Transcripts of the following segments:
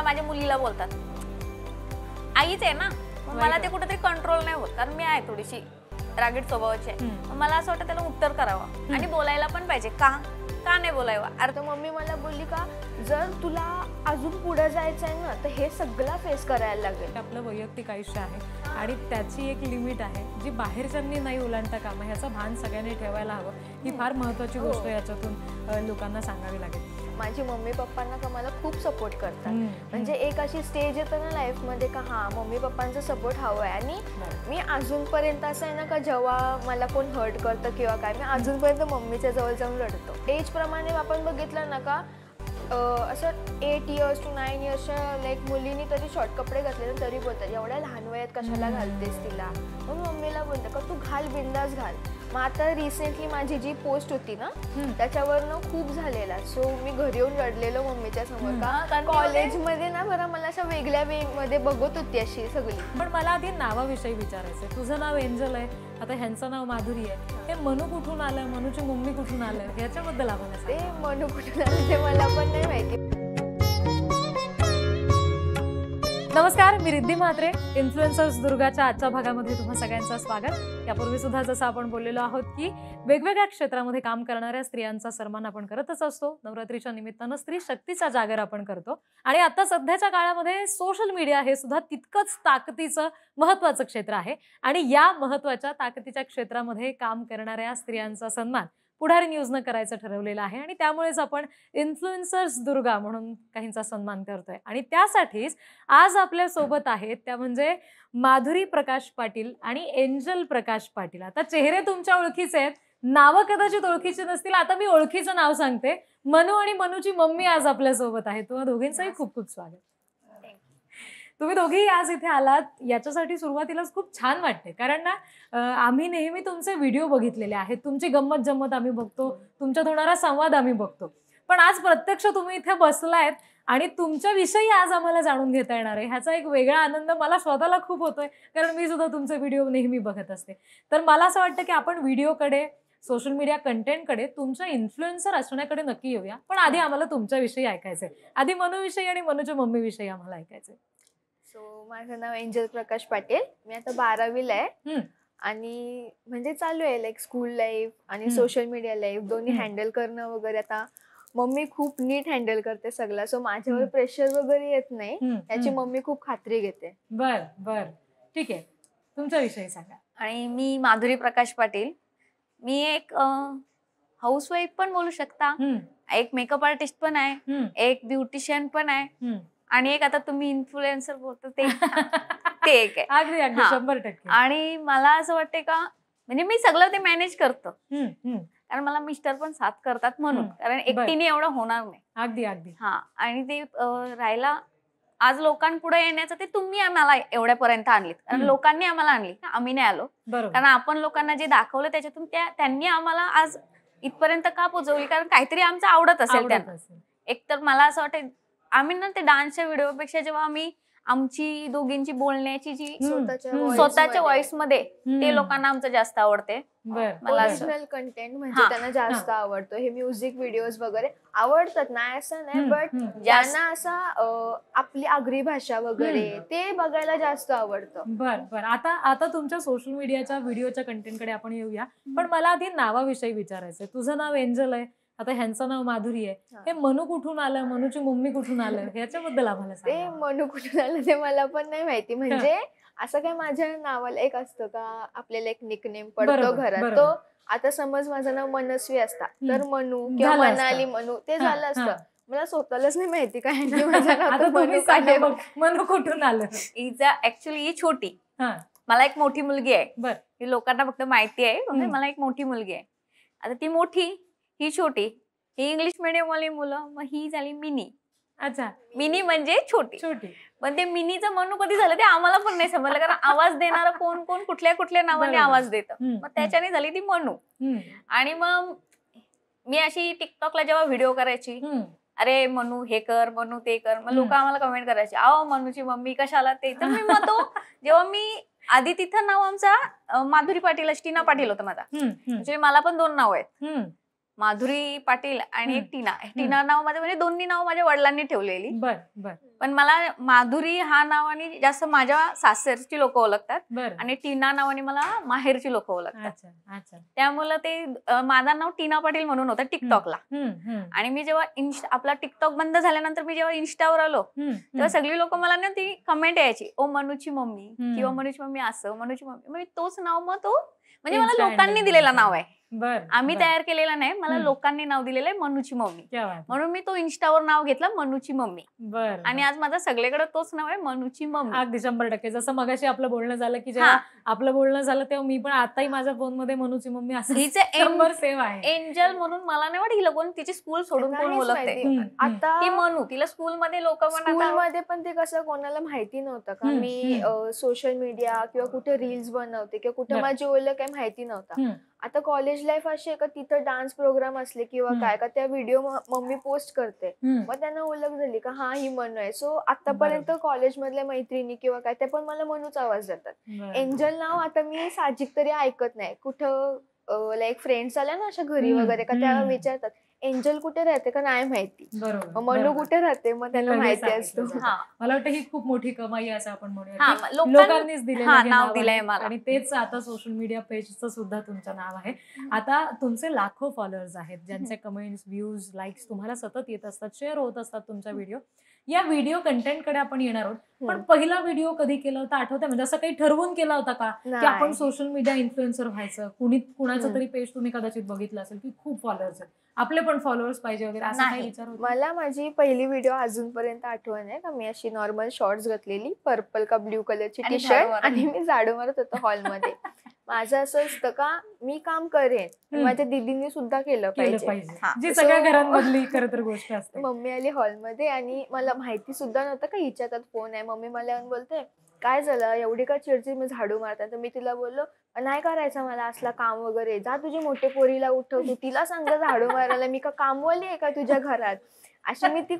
माझ्या मुलीला बोलतात, आईच आहे ना, मला ते कुठेतरी कंट्रोल नाही होत, कारण मी आहे थोडीशी रागीट स्वभावाची आहे. मला असं वाटतं त्याला उत्तर करावं आणि बोलायला पण पाहिजे. का नाही बोलावं? अरे मम्मी मला बोलली का जर तुला अजून पुढे जायचं आहे ना तर हे सगळं फेस करायला लागेल. आपलं वैयक्तिक आयुष्य आहे आणि त्याची एक लिमिट आहे जी बाहेरच्यांनी नाही ओलांडता कामा, ह्याचं भान सगळ्यांनी ठेवायला हवं. ही फार महत्त्वाची गोष्ट याच्यातून लोकांना सांगावी लागेल. माझी मम्मी पप्पांना का मला खूप सपोर्ट करतात. म्हणजे एक अशी स्टेज येतं ना लाईफमध्ये का हा मम्मी पप्पांचा सपोर्ट हवा आहे. आणि मी अजूनपर्यंत असं आहे ना का जेव्हा मला कोण हर्ट करतं किंवा काय, मी अजूनपर्यंत मम्मीच्या जवळ जाऊन रडतो. एज प्रमाणे आपण बघितलं ना का असं 8 years to 9 yearsच्या लाईक मुलींनी तरी शॉर्ट कपडे घातले तरी बोलतात एवढ्या लहान वयात कशाला घालतेस तिला. मग मम्मीला बोलते का तू घाल, बिंदास घाल. मग आता रिसेंटली माझी जी पोस्ट होती ना त्याच्यावरनं खूप झालेला, सो मी घरी येऊन रडलेलो मम्मीच्या समोर का कॉलेजमध्ये ना बरं मला अशा वेगळ्या वेमध्ये बघत होती अशी सगळी. पण मला आधी नावाविषयी विचारायचंय. तुझं नाव एंजल आहे, आता ह्यांचं नाव माधुरी आहे. हे मनू कुठून आलं, मनूची मम्मी कुठून आलं, ह्याच्याबद्दल आम्हाला ते मनू कुठून आलं ते मला पण नाही माहिती. नमस्कार, मी रिद्धी म्हात्रे. इन्फ्लुएन्सर्स दुर्गाच्या आजच्या भागामध्ये तुम्हा सगळ्यांचं स्वागत. यापूर्वी सुद्धा जसं आपण बोललेलो आहोत की वेगवेगळ्या क्षेत्रामध्ये काम करणाऱ्या स्त्रियांचा सन्मान आपण करतच असतो. नवरात्रीच्या निमित्तानं स्त्री शक्तीचा जागर आपण करतो. आणि आता सध्याच्या काळामध्ये सोशल मीडिया हे सुद्धा तितकंच ताकदीचं महत्त्वाचं क्षेत्र आहे. आणि या महत्त्वाच्या ताकदीच्या क्षेत्रामध्ये काम करणाऱ्या स्त्रियांचा सन्मान पुढारी न्यूजनं करायचं ठरवलेलं आहे. आणि त्यामुळेच आपण इन्फ्लुएन्सर्स दुर्गा म्हणून काहींचा सन्मान करतोय. आणि त्यासाठीच आज आपल्या सोबत आहेत त्या म्हणजे माधुरी प्रकाश पाटील आणि एंजल प्रकाश पाटील. आता चेहरे तुमच्या ओळखीचे आहेत, नावं कदाचित ओळखीचे नसतील. आता मी ओळखीचं नाव सांगते. मनू आणि मनूची मम्मी आज आपल्या सोबत आहेत. तुम्हा दोघींचंही खूप खूप स्वागत. तुम्ही दोघेही आज इथे आलात याच्यासाठी सुरुवातीलाच खूप छान वाटते, कारण ना आम्ही नेहमी तुमचे व्हिडिओ बघितलेले आहेत, तुमची गंमत जम्मत आम्ही बघतो, तुमच्यात होणारा संवाद आम्ही बघतो. पण आज प्रत्यक्ष तुम्ही इथे बसलायत आणि तुमच्याविषयी आज आम्हाला जाणून घेता येणार आहे, ह्याचा एक वेगळा आनंद मला स्वतःला खूप होतोय, कारण मी सुद्धा तुमचे व्हिडिओ नेहमी बघत असते. तर मला असं वाटतं की आपण व्हिडिओकडे, सोशल मीडिया कंटेंटकडे, तुमच्या इन्फ्लुएन्सर असण्याकडे नक्की येऊया. पण आधी आम्हाला तुमच्याविषयी ऐकायचंय. आधी मनूविषयी आणि मनूच्या मम्मीविषयी आम्हाला ऐकायचंय. सो माझं नाव एंजल प्रकाश पाटील. मी आता 12वीला आहे आणि म्हणजे चालू आहे लाईक स्कूल लाईफ आणि सोशल मीडिया लाईफ दोन्ही हँडल करणं वगैरे. आता मम्मी खूप नीट हँडल करते सगळं, सो माझ्यावर प्रेशर वगैरे येत नाही, याची मम्मी खूप खात्री घेते. बर बर, ठीक आहे. तुमच्याविषयी सांगा. आणि मी माधुरी प्रकाश पाटील. मी एक हाऊसवाईफ पण बोलू शकता, एक मेकअप आर्टिस्ट पण आहे, एक ब्युटिशियन पण आहे, आणि एक आता तुम्ही इन्फ्लुएन्सर बोलतो ते एक आहे. अगदी अगदी 100%. आणि मला असं वाटते का म्हणजे मी सगळं ते मॅनेज करतो, कारण मला मिस्टर पण साथ करतात म्हणून, कारण एकटीने एवढं होणार नाही. अगदी अगदी. हा, आणि ते राहिला आज लोकांपुढे येण्याचं, ते तुम्ही आम्हाला एवढ्यापर्यंत आणलीत, कारण लोकांनी आम्हाला आणली, आम्ही नाही आलो. कारण आपण लोकांना जे दाखवलं त्याच्यातून त्यांनी आम्हाला आज इथपर्यंत का पोहोचवली, कारण काहीतरी आमचं आवडत असेल त्यांना. एक तर मला असं वाटतं आम्ही ना ते डान्सच्या व्हिडिओपेक्षा जेव्हा आम्ही आमची दोघींची बोलण्याची जी स्वतःच्या व्हॉइस मध्ये, ते लोकांना आमचं जास्त आवडते. पर्सनल कंटेंट म्हणजे त्यांना जास्त आवडतो. हे म्युझिक व्हिडिओज वगैरे आवडतात, नाही असं नाही, बट ज्यांना असा आपली आगरी भाषा वगैरे ते बघायला जास्त आवडतं. बर बर. आता तुमच्या सोशल मीडियाच्या व्हिडिओच्या कंटेंटकडे आपण येऊया. पण मला आधी नावाविषयी विचारायचंय. तुझं नाव एंजल आहे, आता ह्यांचं नाव माधुरी आहे. हे मनू कुठून आलं, मनूची मम्मी कुठून आलं, ह्याच्याबद्दल आम्हाला सांगा. ते मनू कुठून आलं ते मला पण नाही माहिती. म्हणजे असं काय माझ्या नावाला एक असतं का आपल्याला एक निकनेम पडतो घरात, तो आता समज माझं नाव मनस्वी असता तर मनू किंवा मनाली मनू ते झालं असतं. मला स्वतःलाच नाही माहिती काय मनू कुठून आलं. हिचा ऍक्च्युली ही छोटी, मला एक मोठी मुलगी आहे. ही लोकांना फक्त माहिती आहे, मला एक मोठी मुलगी आहे. आता ती मोठी, ही छोटी, ही इंग्लिश मिडियम वाली मुलं, मग ही झाली मिनी. अच्छा, मिनी म्हणजे छोटी. छोटी. पण ते मिनीचं मनू कधी झालं ते आम्हाला पण नाही समजलं, कारण आवाज देणारा कोण कोण कुठल्या कुठल्या नावाने आवाज देतं, मग त्याच्याने झाली ती मनू. आणि मग मी अशी टिकटॉकला जेव्हा व्हिडिओ करायची, अरे मनू हे कर, मनू ते कर, मग लोक आम्हाला कमेंट करायचे, अहो मनूची मम्मी कशाला ते. तर मी मग तो जेव्हा मी आधी तिथं नाव आमचा माधुरी पाटील, टीना पाटील होतं माझा, म्हणजे मला पण 2 नाव आहेत. माधुरी पाटील आणि एक हम्म. टीना नाव माझं, म्हणजे दोन्ही नाव माझ्या वडिलांनी ठेवलेली. बर बर पण मला माधुरी हा नावाने जास्त माझ्या सासरची लोक ओळखतात बर. आणि टीना नावाने मला माहेरची लोक ओळखतात. अच्छा अच्छा. त्यामुळे ते माझं नाव टीना पाटील म्हणून होतं टिकटॉकला. आणि मी जेव्हा आपला टिकटॉक बंद झाल्यानंतर मी जेव्हा इन्स्टावर आलो तेव्हा सगळी लोक मला ना ती कमेंट यायची, ओ मनूची मम्मी किंवा मनूची मम्मी असं, मनूची मम्मी. मग तोच नाव, मग तो म्हणजे मला लोकांनी दिलेला नाव आहे, आम्ही तयार केलेला नाही, मला लोकांनी नाव दिलेलं आहे मनूची मम्मी, म्हणून मी तो इन्स्टावर नाव घेतला मनूची मम्मी. आणि आज माझा सगळीकडे तोच नाव आहे, मनूची मम्मी. अगदी 100%. जसं मगाशी आपलं बोलणं झालं की जेव्हा आपलं बोलणं झालं तेव्हा मी पण आताही माझ्या फोन मध्ये मनूची मम्मी असं नंबर सेव्ह आहे. एंजल म्हणून मला नाही वाटत हिला कोण तिची स्कूल सोडून कोण ओळखते. आता ती मनू, तिला स्कूलमध्ये लोक स्कूलमध्ये पण ते कसं कोणाला माहिती नव्हतं का मी सोशल मीडिया किंवा कुठे रील्स बनवते किंवा कुठे माझी ओळख काही माहिती नव्हता. आता कॉलेज लाईफ अशी आहे का तिथं डान्स प्रोग्राम असले किंवा काय का त्या व्हिडिओ मम्मी पोस्ट करते, मग त्यांना ओळख झाली का हा ही मनू आहे. सो आतापर्यंत कॉलेज मधल्या मैत्रिणी किंवा काय ते पण मला मनूच आवाज देतात. एंजल नाव आता मी साहजिक तरी ऐकत नाही. कुठं लाईक फ्रेंड्स आल्या ना अशा घरी वगैरे का त्या विचारतात एंजल कुठे राहते का नाही माहिती, मनू कुठे राहते मग त्यांना माहिती असतो. मला वाटतं ही खूप मोठी कमाई असं आपण म्हणूया, लोकांनीच दिलेलं नाव दिलंय मला. आणि तेच आता सोशल मीडिया पेजचं सुद्धा तुमचं नाव आहे. आता तुमचे लाखो फॉलोअर्स आहेत ज्यांचे कमेंट्स, व्ह्यूज, लाईक्स तुम्हाला सतत येत असतात, शेअर होत असतात तुमचा व्हिडिओ. या व्हिडिओ कंटेंट कडे आपण येणार आहोत, पण पहिला व्हिडिओ कधी केला होता आठवतंय? म्हणजे असं काही ठरवून केला होता का की आपण सोशल मीडिया इन्फ्लुएन्सर व्हायचं? कुणाचं तरी पेज तुम्ही कदाचित बघितलं असेल की खूप फॉलोअर्स आहेत, आपले पण फॉलोअर्स पाहिजे वगैरे, असं काही विचार होता? मला माझी पहिली व्हिडिओ अजूनपर्यंत आठवण आहे का मी अशी नॉर्मल शॉर्ट्स घातलेली, पर्पल का ब्ल्यू कलरची टी शर्ट आणि मी झाडू मारत होतो हॉलमध्ये. माझं असं असतं का मी काम करेन, माझ्या दीदींनी सुद्धा केलं पाहिजे, जी सगळ्या घरांमधली खरं तर गोष्ट असते. मम्मी आली हॉलमध्ये आणि मला माहिती सुद्धा नव्हतं का हिच्या हातात फोन आहे. मम्मी मला येऊन बोलते काय झालं एवढी का चिडचिड, मी झाडू मारता. तर मी तिला बोललो नाही करायचं मला असला काम वगैरे, जा तुझी मोठे पोरीला उठव, तू तिला सांग झाडू मारायला, मी का कामवाली आहे का तुझ्या घरात. अशी मी ती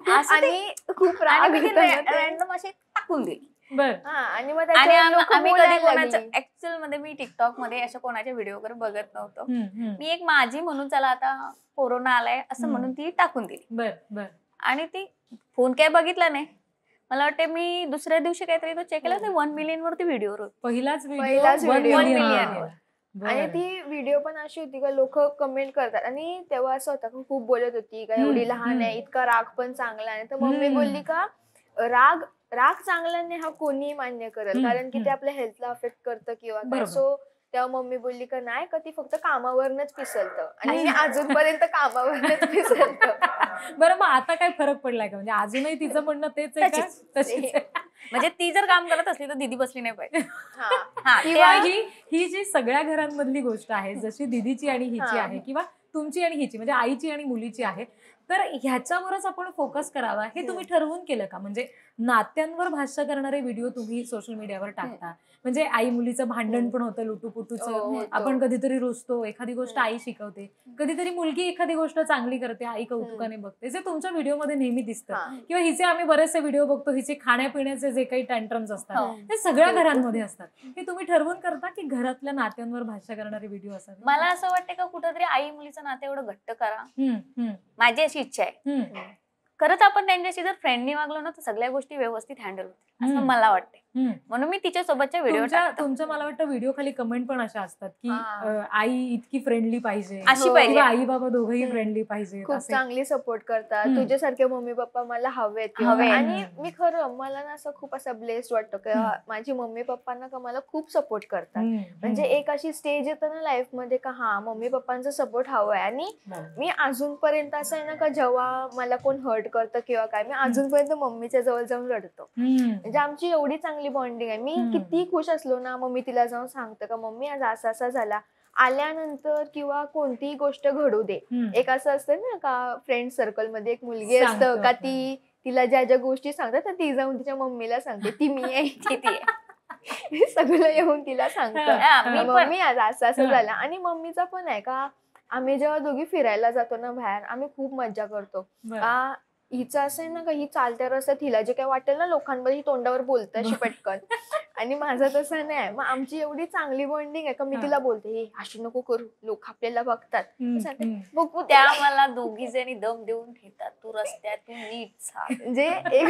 खूप राग रॅन्डम असे टाकून दिली. आणि मग आम्ही कधी कोणाचं ऍक्च्युअल मध्ये मी टिकटॉक मध्ये अशा कोणाच्या व्हिडिओ वगैरे बघत नव्हतो. मी एक माझी म्हणून चला आता कोरोना आलाय असं म्हणून ती टाकून दिली. आणि ती फोन काय बघितला नाही, मला वाटतं मी दुसऱ्या दिवशी काहीतरी तो चेक केला, 1 मिलियन वरती व्हिडिओ, पहिलाच व्हिडिओ 1 मिलियन. आणि ती व्हिडिओ पण अशी होती का लोक कमेंट करतात. आणि तेव्हा असं होतं खूप बोलत होती का एवढी लहान आहे, इतका राग पण चांगला आहे. तर मम्मी बोलली का राग चांगला नाही हा कोणी मान्य करेल, कारण की ते आपल्या हेल्थला अफेक्ट करतं किंवा काय. सो तेव्हा मम्मी बोलली का नाही का ती फक्त कामावरनच पिसलतं, आणि मी अजूनपर्यंत कामावरनच पिसलतं. बरं, मग आता काय फरक पडलाय का? म्हणजे अजूनही तिचं म्हणणं तेच आहे का? म्हणजे ती जर काम करत असली तर दीदी बसली नाही पाहिजे. किंवा ही जी सगळ्या घरांमधली गोष्ट आहे, जशी दीदीची आणि हिची आहे किंवा तुमची आणि हिची, म्हणजे आईची आणि मुलीची आहे, तर ह्याच्यावरच आपण फोकस करावा हे तुम्ही ठरवून केलं का? म्हणजे नात्यांवर भाष्य करणारे व्हिडिओ तुम्ही सोशल मीडियावर टाकता, म्हणजे आई मुलीचं भांडण पण होतं, लुटूपुटूचं, आपण कधीतरी रुसतो, एखादी गोष्ट आई शिकवते, कधीतरी मुलगी एखादी गोष्ट चांगली करते, आई कौतुकाने बघते, जे तुमच्या व्हिडिओमध्ये नेहमी दिसतं. किंवा हिचे आम्ही बरेचसे व्हिडिओ बघतो, हिचे खाण्यापिण्याचे जे काही टँट्रम्स असतात ते सगळ्या घरांमध्ये असतात. हे तुम्ही ठरवून करता की घरातल्या नात्यांवर भाष्य करणारे व्हिडिओ असतात? मला असं वाटतं का कुठेतरी आई मुलीचं नातं एवढं घट्ट करा, माझी अशी इच्छा आहे. खरंच आपण त्यांच्याशी जर फ्रेंडली वागलो ना तर सगळ्या गोष्टी व्यवस्थित हँडल होतील असं मला वाटते. म्हणून मी तिच्या सोबतच्या व्हिडिओ तुमच्या मला वाटतं व्हिडिओ खाली कमेंट पण अशा असतात की आई इतकी फ्रेंडली पाहिजे, अशी पाहिजे, आई बाबा दोघंही फ्रेंडली पाहिजे, खूप चांगली सपोर्ट करतात, तुझ्यासारखे मम्मी पप्पा मला हवेत. आणि मी खरं मला ना असं खूप असं ब्लेस्ड वाटतं की माझी मम्मी पप्पांना का मला खूप सपोर्ट करतात. म्हणजे एक अशी स्टेज येतं ना लाईफ मध्ये का हा मम्मी पप्पांचा सपोर्ट हवाय. आणि मी अजूनपर्यंत असं आहे ना का जेव्हा मला कोण हर्ट करतं किंवा काय, मी अजूनपर्यंत मम्मीच्या जवळ जाऊन रडतो. म्हणजे आमची एवढी चांगली बॉन्डिंग आहे. मी किती खुश असलो ना मम्मी तिला जाऊन सांगतं का मम्मी आज असा असा झाला, आल्यानंतर किंवा कोणतीही गोष्ट घडू दे. एक असं असतं ना का फ्रेंड सर्कल मध्ये एक मुलगी असतं का तिला ज्या ज्या गोष्टी सांगतात तर ती जाऊन तिच्या मम्मीला सांगते ती मी आहे ती आहे, सगळं येऊन तिला सांगतं मम्मी आज असं असं झालं. आणि मम्मीचा पण आहे का आम्ही जेव्हा दोघी फिरायला जातो ना बाहेर आम्ही खूप मज्जा करतो. हिचं असं आहे ना का ही चालत्या रस्त्यात हिला जे काय वाटेल ना लोकांमध्ये ही तोंडावर बोलतं अशी पटकन, आणि माझं तसं नाही. मग आमची एवढी चांगली बॉन्डिंग आहे का मी तिला बोलते हे अशी नको करू, लोक आपल्याला बघतात. बघू त्या मला दोघी जणी दम देऊन घेतात, तू रस्त्यातून नीट चाल. म्हणजे एक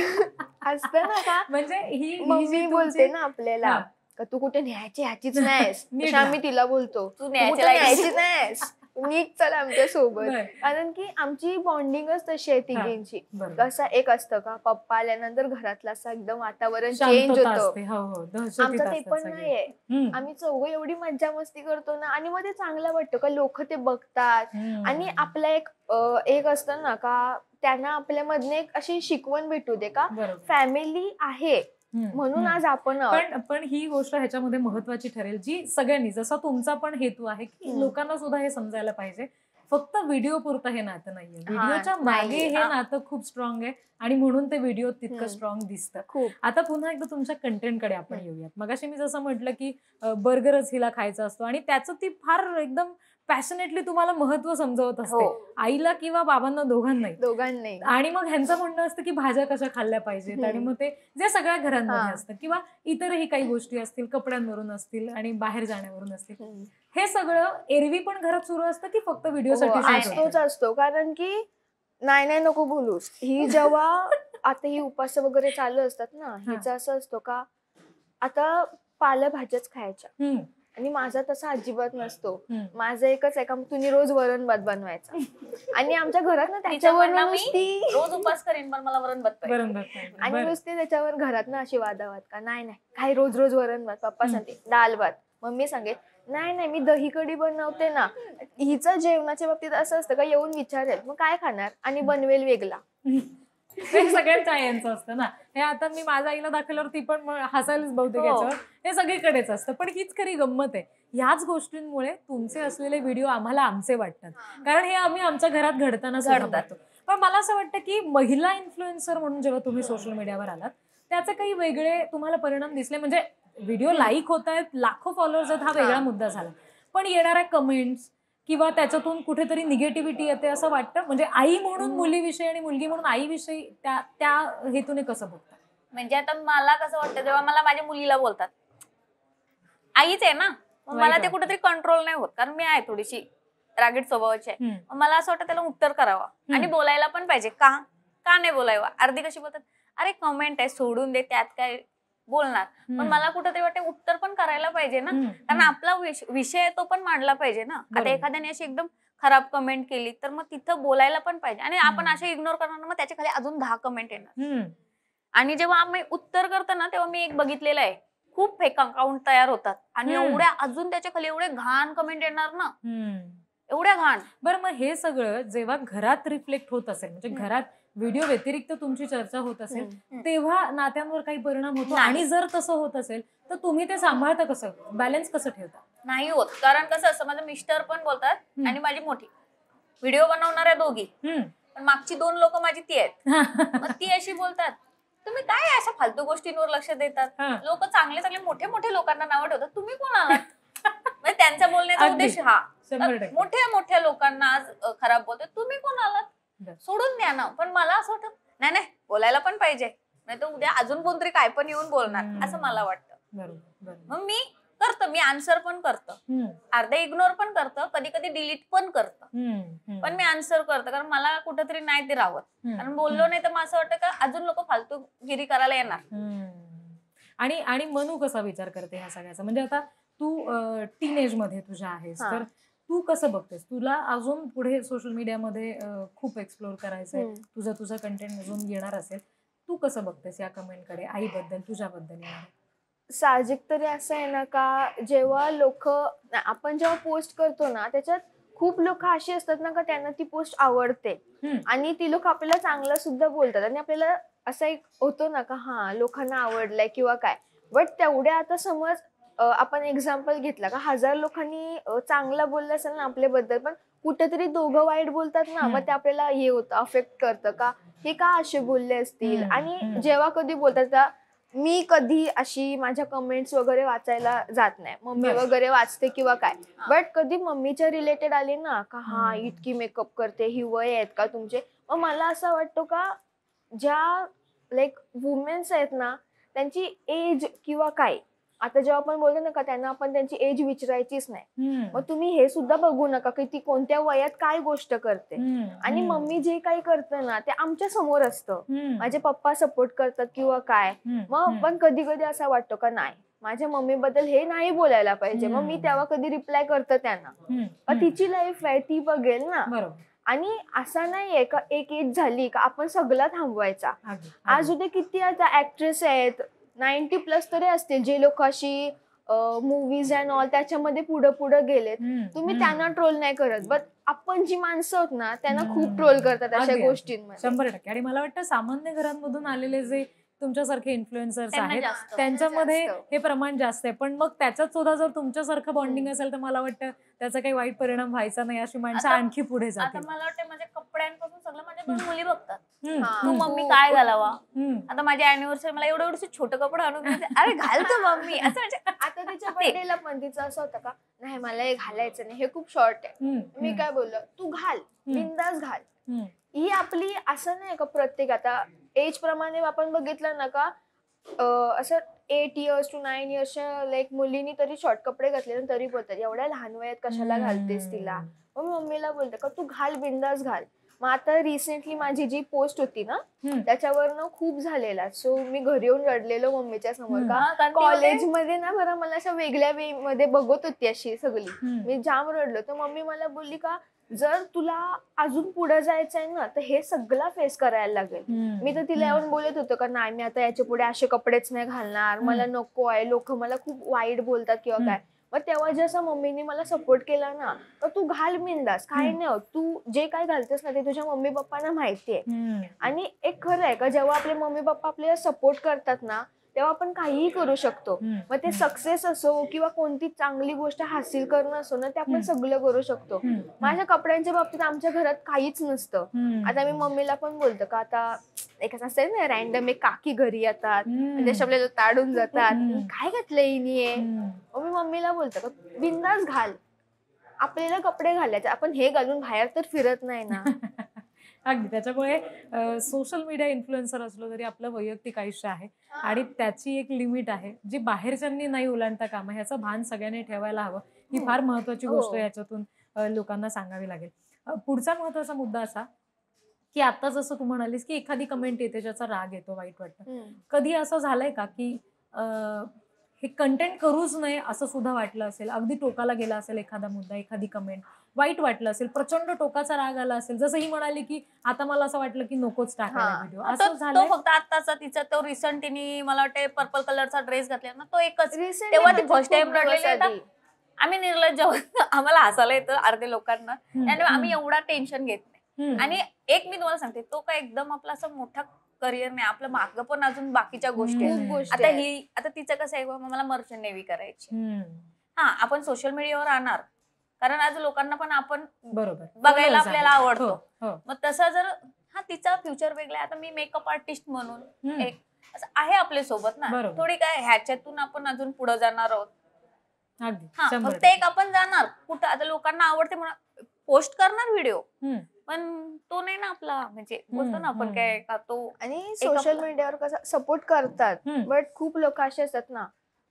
असतं ना का, म्हणजे ही मम्मी बोलते ना आपल्याला का तू कुठे न्यायची ह्याचीच नाहीस, तशी आम्ही तिला बोलतो तू न्यायची नाहीस, नीट चल आमच्या सोबत. कारण की आमची बॉन्डिंगच तशी आहे तिघींची. कसं एक असतं का पप्पा आल्यानंतर घरातलं असं एकदम वातावरण चेंज होतं. आमचं ते पण नाहीये. आम्ही चौघं एवढी मज्जा मस्ती करतो ना, आणि मग ते चांगलं वाटतं का लोक ते बघतात. आणि आपला एक असतं ना का त्यांना आपल्यामधनं एक अशी शिकवण भेटू दे का फॅमिली आहे म्हणून आज आपण पण ही गोष्ट ह्याच्यामध्ये महत्वाची ठरेल, जी सगळ्यांनी, जसा तुमचा पण हेतू आहे की लोकांना सुद्धा हे समजायला पाहिजे, फक्त व्हिडिओ पुरतं हे नातं नाहीये. व्हिडिओच्या मागे हे नातं खूप स्ट्रॉंग आहे आणि म्हणून ते व्हिडिओ तितकं स्ट्रॉंग दिसतं. आता पुन्हा एकदा तुमच्या कंटेंटकडे आपण येऊयात. मगाशी मी जसं म्हटलं की बर्गरच हिला खायचा असतो आणि त्याचं ती फार एकदम पॅशनेटली तुम्हाला महत्व समजावत असते, आईला किंवा बाबांना दोघांनाही. आणि मग ह्यांचं म्हणणं असतं की भाज्या कशा खाल्ल्या पाहिजेत, आणि मग ते जे सगळ्या घरांमध्ये असतं किंवा इतरही काही गोष्टी असतील, कपड्यांवरून असतील आणि बाहेर जाण्यावरून असतील, हे सगळं एरवी पण घरात सुरू असतं की फक्त व्हिडिओसाठी असतो. कारण की नाही नको बोलूस, ही जेव्हा आता ही उपास वगैरे चालू असतात ना, हिचं असं असतो का आता पालेभाज्याच खायच्या, आणि माझा तसा अजिबात नसतो. माझं एकच आहे का तुम्ही रोज वरण भात बनवायचा, आणि आमच्या घरात ना त्याच्यावर रोज उपास करेन पण मला वरण भात आणि नुसते त्याच्यावर घरात ना अशी वादावाद का नाही काय रोज रोज वरण भात. पप्पा सांगते डाल भात, मम्मी सांगे नाही मी दही कढी बनवते ना. हिचं जेवणाच्या बाबतीत असं असतं का येऊन विचारेल मग काय खाणार आणि बनवेल वेगळा. सगळ्यांच्या आयांचं असतं ना हे. आता मी माझ्या आईला दाखवल्यावर ती पण हसायलाच बहुतेक याच्यावर. हे सगळीकडेच असतं, पण हीच खरी गंमत आहे. ह्याच गोष्टींमुळे तुमचे असलेले व्हिडिओ आम्हाला आमचे वाटतात, कारण हे आम्ही आमच्या घरात घडताना घडतो. पण मला असं वाटतं की महिला इन्फ्लुएन्सर म्हणून जेव्हा तुम्ही सोशल मीडियावर आलात त्याचे काही वेगळे तुम्हाला परिणाम दिसले? म्हणजे व्हिडिओ लाईक होत आहेत, लाखो फॉलोअर्स आहेत, हा वेगळा मुद्दा झाला, पण येणाऱ्या कमेंट्स किंवा त्याच्यातून कुठेतरी निगेटिव्हिटी येते असं वाटतं? म्हणजे आई म्हणून मुलीविषयी आणि मुलगी म्हणून आईविषयी त्या हेतूने कसं बघतात? म्हणजे आता मला कसं वाटतं जेव्हा मला माझ्या मुलीला बोलतात, आईच आहे ना, मला ते कुठेतरी कंट्रोल नाही होत, कारण मी आहे थोडीशी रागीट स्वभावाची आहे. मला असं वाटतं त्याला उत्तर करावं आणि बोलायला पण पाहिजे. का नाही बोलावं? अर्धी कशी बोलतात अरे कमेंट आहे सोडून दे, त्यात काय बोलणार. पण मला कुठेतरी वाटते उत्तर पण करायला पाहिजे ना, कारण आपला विषय तो पण मांडला पाहिजे ना. आता एखाद्याने अशी एकदम खराब कमेंट केली तर मग तिथं बोलायला पण पाहिजे, आणि आपण असे इग्नोर करणार मग त्याच्या खाली अजून 10 कमेंट येणार. आणि जेव्हा आम्ही उत्तर करतो ना तेव्हा मी एक बघितलेलं आहे, खूप फेक अकाउंट तयार होतात आणि एवढ्या अजून त्याच्या खाली एवढे घाण कमेंट येणार ना, एवढ्या घाण. बरं, मग हे सगळं जेव्हा घरात रिफ्लेक्ट होत असेल, म्हणजे घरात व्हिडिओ व्यतिरिक्त तुमची चर्चा होत असेल, तेव्हा नात्यांवर काही परिणाम होतो? आणि जर तसं होत असेल तर तुम्ही ते सांभाळता कसं, बॅलन्स कसं ठेवता? नाही होत, कारण कसं असतं माझं मिस्टर पण बोलतात आणि माझी मोठी व्हिडिओ बनवणाऱ्या दोघी, पण मागची 2 लोक माझी ती आहेत. मग ती अशी बोलतात तुम्ही काय अशा फालतू गोष्टींवर लक्ष देतात, लोक चांगले चांगले मोठे मोठे लोकांना नावं ठेवतात, तुम्ही कोण आलात? म्हणजे त्यांचा बोलण्याचा उद्देश हा मोठ्या मोठ्या लोकांना आज खराब बोलतोय, तुम्ही कोण आलात? सोडून द्या ना. पण मला असं वाटतं नाही बोलायला पण पाहिजे, नाही तर उद्या अजून कोणतरी काय पण येऊन बोलणार असं मला वाटतं. मग मी करतो, मी आन्सर पण करतो, अर्धे इग्नोर पण करतो, कधी कधी डिलीट पण करतो, पण मी आन्सर करतो, कारण मला कुठेतरी नाही ते राहत. कारण बोललो नाही तर मला असं वाटतं का अजून लोक फालतूगिरी करायला येणार. आणि मनू कसा विचार करते ह्या सगळ्याचा? म्हणजे आता तू टीनेज मध्ये तुझ्या आहेस, तर तू कसं बघतेस? तुला अजून पुढे सोशल मीडियामध्ये खूप एक्सप्लोर करायचंय, तुझा कंटेंट अजून येणार असेल, तू कसं बघतेस या कमेंटकडे, आईबद्दल, तुझ्याबद्दल? साहजिक तरी असं आहे ना का जेव्हा लोक आपण जेव्हा पोस्ट करतो ना त्याच्यात खूप लोक अशी असतात ना का त्यांना ती पोस्ट आवडते आणि ती लोक आपल्याला चांगलं सुद्धा बोलतात, आणि आपल्याला असं एक होतो ना का हा लोकांना आवडलंय किंवा काय. बट तेवढ्या आता समज आपण एक्झाम्पल घेतला का 1000 लोकांनी चांगलं बोललं असेल ना आपल्याबद्दल, पण कुठेतरी दोघं वाईट बोलतात ना, मग ते आपल्याला हे होतं, अफेक्ट करतं का हे का असे बोलले असतील. आणि जेव्हा कधी बोलतात मी कधी अशी माझ्या कमेंट्स वगैरे वाचायला जात नाही, मम्मी वगैरे वाचते किंवा काय, बट कधी मम्मीच्या रिलेटेड आले ना का हा इतकी मेकअप करते, ही वय आहेत का तुमचे, मग मला असं वाटतं का ज्या लाईक वुमेन्स आहेत ना त्यांची एज किंवा काय आता जेव्हा आपण बोलतो ना का त्यांना आपण त्यांची एज विचारायचीच नाही. हम्म. मग तुम्ही हे सुद्धा बघू नका की ती कोणत्या वयात काय गोष्ट करते. आणि मम्मी जे काही करतं ना ते आमच्या समोर असतं. माझे पप्पा सपोर्ट करतात किंवा काय, मग पण कधी कधी असं वाटतं का नाही माझ्या मम्मी बद्दल हे नाही बोलायला पाहिजे. मग मी तेव्हा कधी रिप्लाय करतं त्यांना, तिची लाईफ आहे ती बघेल ना. आणि असा नाहीये का एक एज झाली का आपण सगळं थांबवायचा. आज उद्या किती आता ऍक्ट्रेस आहेत 90+ तरी असतील जे लोक अशी मूवीज अँड ऑल त्याच्यामध्ये पुढे गेलेत. तुम्ही त्यांना ट्रोल नाही करत, बट आपण जी माणसं आहोत ना त्यांना खूप ट्रोल करतात अशा गोष्टींमध्ये. 100%. आणि मला वाटतं सामान्य घरांमधून आलेले जे तुमच्यासारखे इन्फ्लुएन्सर्स त्यांना आहेत जास्त. त्यांच्यामध्ये जास्त. हे प्रमाण जास्त आहे. पण मग त्याच्यात सुद्धा जर तुमच्यासारखं बॉन्डिंग असेल तर मला वाटतं त्याचा काही वाईट परिणाम व्हायचा नाही. अशी माणसं आता- आणखी पुढे आता जातील. मला वाटतं माझ्या कपड्यांपासून सगळं माझ्या 2 मुली बघतात. हा. तू मम्मी काय घालावा. आता माझ्या अॅनिव्हर्सरी मला एवढं छोटं कपडं आणून द्यायचं. अरे घालतो मम्मी असं म्हणजे आता तिच्या बर्थडेला पण तिचं असं होतं का नाही मला हे घालायचं नाही हे खूप शॉर्ट आहे. मी काय बोललो तू घाल बिंदास घाल. ही आपली असं नाही का प्रत्येक आता एज प्रमाणे आपण बघितलं ना का असं 8 years to 9 yearsच्या लाईक मुलींनी तरी शॉर्ट कपडे घातले ना तरी बोलतात एवढ्या लहान वयात कशाला घालतेस तिला. मग मी मम्मीला बोलते का तू घाल बिंदास घाल. मग आता रिसेंटली माझी जी पोस्ट होती ना त्याच्यावरनं खूप झालेला. सो मी घरी येऊन रडलेलो मम्मीच्या समोर का कॉलेजमध्ये ना बरं मला अशा वेगळ्या वे मध्ये बघत होती अशी सगळी. मी जाम रडलो. तर मम्मी मला बोलली का जर तुला अजून पुढे जायचंय ना तर हे सगळं फेस करायला लागेल. मी तर तिला येऊन बोलत होतो का नाही मी आता याच्या पुढे असे कपडेच नाही घालणार, मला नको आहे, लोक मला खूप वाईट बोलतात किंवा काय. मग तेव्हा जसं मम्मीने मला सपोर्ट केला ना तर तू घाल बिंदास काय नाही, तू जे काय घालतेस ना ते तुझ्या मम्मी पप्पांना माहितीये. आणि एक खरं आहे का जेव्हा आपले मम्मी पप्पा आपल्याला सपोर्ट करतात ना तेव्हा आपण काहीही करू शकतो. मग ते सक्सेस असो किंवा कोणती चांगली गोष्ट हासिल करणं असो ना ते आपण सगळं करू शकतो. माझ्या कपड्यांच्या बाबतीत आमच्या घरात काहीच नसतं. आता मी मम्मीला पण बोलतो का आता एक असं असेल ना रॅन्डम एक काकी घरी येतात म्हणजे आपल्याला ताडून जातात काय घातलंय हिने. मग मी मम्मीला बोलतो का बिंदास घाल, आपल्याला कपडे घालायचे, आपण हे घालून बाहेर तर फिरत नाही ना. अगदी. त्याच्यामुळे सोशल मीडिया इन्फ्लुएन्सर असलो तरी आपलं वैयक्तिक आयुष्य आहे आणि त्याची एक लिमिट आहे जी बाहेरच्यांनी नाही ओलांडता कामा ह्याचं भान सगळ्यांनी ठेवायला हवं. ही फार महत्वाची गोष्ट याच्यातून लोकांना सांगावी लागेल. पुढचा महत्वाचा मुद्दा असा की आता जसं तू म्हणालीस की एखादी कमेंट येते ज्याचा राग येतो, वाईट वाटतं. कधी असं झालंय का की हे कंटेंट करूच नये असं सुद्धा वाटलं असेल, अगदी टोकाला गेला असेल एखादा मुद्दा, एखादी कमेंट, वाईट वाटलं असेल, प्रचंड टोकाचा राग आला असेल, जसं ही म्हणाली की आता मला असं वाटलं की नकोच टाकायला व्हिडिओ, असं तो झालं? फक्त आत्ताचा तिचा तो रिसेंट तिने मला वाटतं पर्पल कलरचा ड्रेस घातला ना तो एकच. तेव्हा ती फर्स्ट टाइम रडलेली. आम्ही निर्लज्ज आहोत, आम्हाला हसायला येतं अर्धे लोकांना आणि आम्ही एवढा टेन्शन घेत नाही. आणि एक मी तुम्हाला सांगते तो काय एकदम आपला असं मोठा करिअर नाही, आपलं मागं पण अजून बाकीच्या गोष्टी आहेत. आता तिचं कसं आहे मला मर्चंट नेव्ही करायची. हा आपण सोशल मीडियावर आणणार कारण आज लोकांना पण आपण बरोबर बघायला आपल्याला आवडतो. मग तसं जर हा तिचा फ्युचर वेगळा आहे. आता मी मेकअप आर्टिस्ट म्हणून एक असं आहे आपल्या सोबत ना, थोडी काय ह्याच्यातून आपण अजून पुढे जाणार आहोत. हा फक्त एक आपण जाणार कुठं आता लोकांना आवडते म्हणून पोस्ट करणार व्हिडिओ, पण तो नाही ना आपला म्हणजे बोलतो ना आपण काय का तो. आणि सोशल मीडियावर कसं सपोर्ट करतात बट खूप लोक असे असतात ना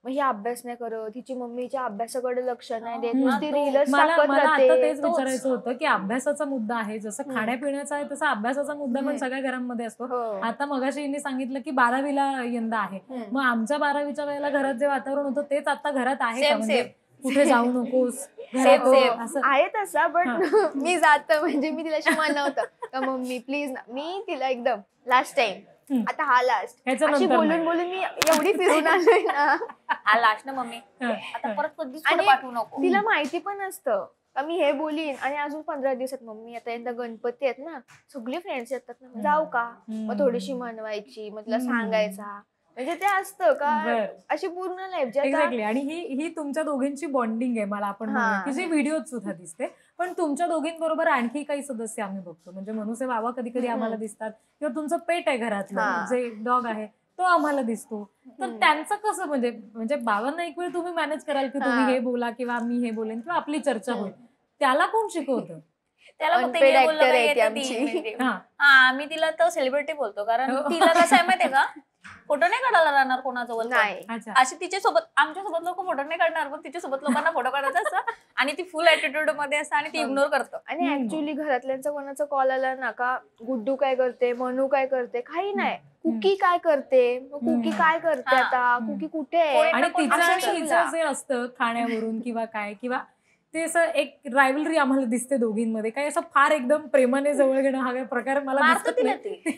मग ही अभ्यास नाही करत, हिची मम्मीच्या अभ्यासाकडे लक्ष नाही देत, नुसती रीलच टाकत मला आता राहते. तेच विचारायचं होतं की अभ्यासाचा मुद्दा आहे जसं खाण्यापिण्याचा आहे तसा अभ्यासाचा मुद्दा पण सगळ्या घरांमध्ये असतो. आता मगाशी यांनी सांगितलं की 12वीला यंदा आहे, मग आमच्या 12वीच्या वेळेला घरात जे वातावरण होतं तेच आता घरात आहे का? म्हणजे कुठे जाऊ नकोस आहे तसा, बट मी जात म्हणजे मी तिला म्हणवतं का मम्मी प्लीज ना, मी तिला एकदम लास्ट टाइम आता हा लास्ट अशी बोलून बोलून मी एवढी फिरून आलोय ना, हा लास्ट ना मम्मी आता परत कधीच आणि पाठवू नको. तिला माहिती पण असतं का मी हे बोलीन आणि अजून 15 दिवसात मम्मी आता यंदा गणपती आहेत ना सगळे फ्रेंड्स येतात ना जाऊ का, मग थोडीशी मनवायची, मग तिला सांगायचा, म्हणजे ते असतं का अशी पूर्ण लाईफ. एक्झॅक्टली. आणि ही तुमच्या दोघींची बॉन्डिंग आहे मला आपण म्हणूया की जी व्हिडिओत सुद्धा दिसते. पण तुमच्या दोघींबरोबर आणखी काही सदस्य आम्ही बघतो, म्हणजे मनुसे बाबा कधी कधी आम्हाला दिसतात किंवा तुमचं पेट आहे घरातलं जे डॉग आहे तो आम्हाला दिसतो. तर त्यांचं कसं म्हणजे बाबांना एक वेळ तुम्ही मॅनेज कराल की तुम्ही हे बोला किंवा मी हे बोलेन किंवा आपली चर्चा होईल, त्याला कोण शिकवतं? त्याला फक्त हे बोललं मी तिला तो सेलिब्रिटी बोलतो कारण तिला कसं आहे माहितीये का फोटो नाही काढायला राहणार कोणाजवळ पण. नाही. अच्छा. अशी तिच्यासोबत आमच्यासोबत लोक फोटो नाही काढणार पण तिच्यासोबत लोकांना फोटो काढायचा असं आणि ती फुल ऍटिट्यूड मध्ये असं आणि ती इग्नोर करतं. आणि ऍक्च्युअली घरातल्यांचा कोणाचा कॉल आला ना का गुड्डू काय करते, मनू काय करते, काही नाही. कुकी काय करते, कुकी काय करते आता, कुकी कुठे आहे. आणि कोण तिचं असं आणि हिचं जे असतं खाण्यावरून किंवा काय किंवा ते असं एक रायव्हलरी आम्हाला दिसते दोघींमध्ये. काय असं फार एकदम प्रेमाने जवळ घेणं हा प्रकार मला मारतं दिसत तिला नाही.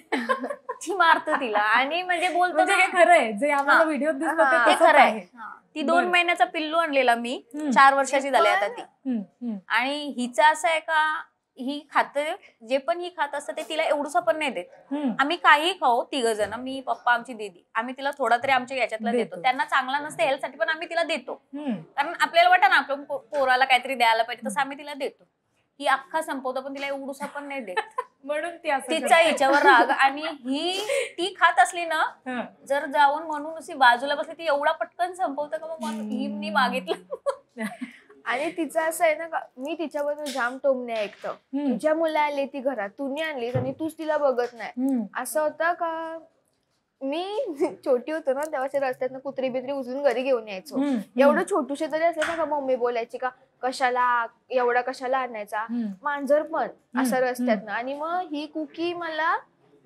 ती मारतं तिला आणि म्हणजे बोलतो म्हणजे हे खरं आहे जे आम्हाला व्हिडिओ दिसतं ते ते तसंच खरं आहे. आहे. ती 2 महिन्याचा पिल्लू आणलेला मी 4 वर्षाची झाली आता ती. आणि हिचं असं आहे का ही खाते जे पण ही खात असतं ते तिला एवढंसं पण नाही देत. आम्ही काही खाऊ 3 जण, मी पप्पा आमची दीदी, आम्ही तिला थोडा तरी आमच्या याच्यातला देतो. त्यांना चांगला नसतं हेल्थसाठी पण आम्ही तिला देतो कारण आपल्याला वाटतं ना आपल्या पोराला काहीतरी द्यायला पाहिजे तसं आम्ही तिला देतो. ही अख्खा संपवतो पण तिला एवढंसं पण नाही देत. म्हणून ती असं तिचा हिच्यावर राग आणि ती खात असली ना जर जाऊन म्हणून अशी बाजूला बसली ती एवढा पटकन संपवतं का मग मी मागितलं. आणि तिचं असं आहे ना का मी तिच्याबरोबर जाम टोमणे ऐकतं. तुझ्या मुलं आली ती घरात, तू नाही आणलीस आणि तूच तिला बघत नाही. असं होतं का मी छोटी होतो ना तेव्हाच्या रस्त्यात कुत्री बित्री उचलून घरी घेऊन यायचो. एवढं छोटूशे तरी असले ना का मम्मी बोलायची का कशाला एवढा कशाला आणायचा, मांजर पण असं रस्त्यातनं. आणि मग ही कुकी मला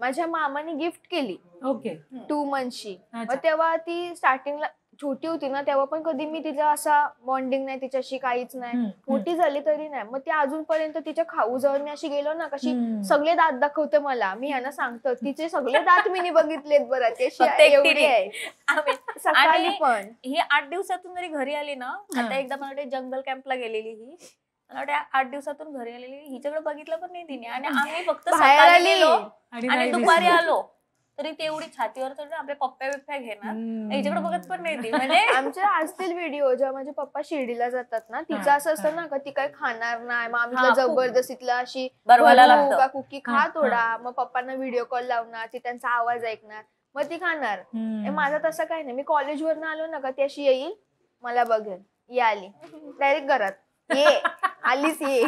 माझ्या मामाने गिफ्ट केली ओके 2 मंथची. मग तेव्हा ती स्टार्टिंगला छोटी होती ना तेव्हा पण कधी मी तिचा असा बॉन्डिंग नाही तिच्याशी, काहीच नाही. मोठी झाली तरी नाही. मग ती अजूनपर्यंत तिच्या खाऊ जवळ मी अशी गेलो ना कशी सगळे दात दाखवते मला. मी यांना सांगतो तिचे सगळे दात मी बघितलेत बरं ते एवढे आहे. सकाळी पण ही 8 दिवसातून जरी घरी आली ना, आता एकदा मला वाटतं जंगल कॅम्पला गेलेली ही, मला वाटतं 8 दिवसातून घरी आलेली, हिच्याकडे बघितलं पण नाही तिने. आणि आम्ही फक्त सकाळी गेलो आणि दुपारी आलो तरी ते एवढी छातीवर चढून आपले पप्प्या बिप्प्या घेणार, हिच्याकडे बघत पण नाही ती. म्हणजे आमचे असतील व्हिडिओ जेव्हा माझे पप्पा शिर्डीला जातात ना, तिचं असं असतं ना का ती काही खाणार नाही, मग आम्ही तिला जबरदस्तीतला अशी बरवायला लागतं कुकी खा थोडा, मग पप्पांना व्हिडिओ कॉल लावणार, ती त्यांचा आवाज ऐकणार, मग ती खाणार. माझं तसं काही नाही. मी कॉलेजवरनं आलो ना का ती अशी येईल मला बघेल, ये आली डायरेक्ट घरात, ये आलीच ये.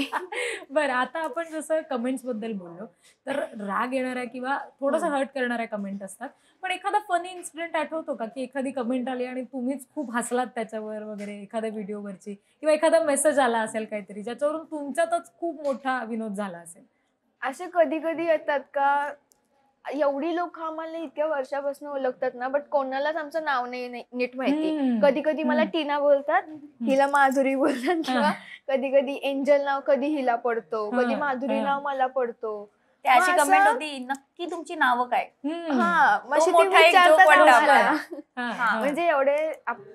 बरं आता आपण जसं कमेंट्स बद्दल बोललो तर राग येणाऱ्या किंवा थोडंसं हर्ट करणाऱ्या कमेंट असतात, पण एखादा फनी इन्सिडेंट आठवतो का की एखादी कमेंट आली आणि तुम्हीच खूप हसलात त्याच्यावर वगैरे, एखाद्या व्हिडिओवरची किंवा एखादा मेसेज आला असेल काहीतरी ज्याच्यावरून तुमच्यातच खूप मोठा विनोद झाला असेल? असे कधी कधी येतात का एवढी लोक आम्हाला इतक्या वर्षापासून ओळखतात ना, बट कोणालाच आमचं नाव नाही नीट माहिती. कधी कधी मला टीना बोलतात, हिला माधुरी बोलतात, किंवा कधी कधी एंजल नाव कधी हिला पडतो, कधी माधुरी नाव मला पडतो. त्याची कमेंट होती नक्की तुमची नावं काय. म्हणजे एवढे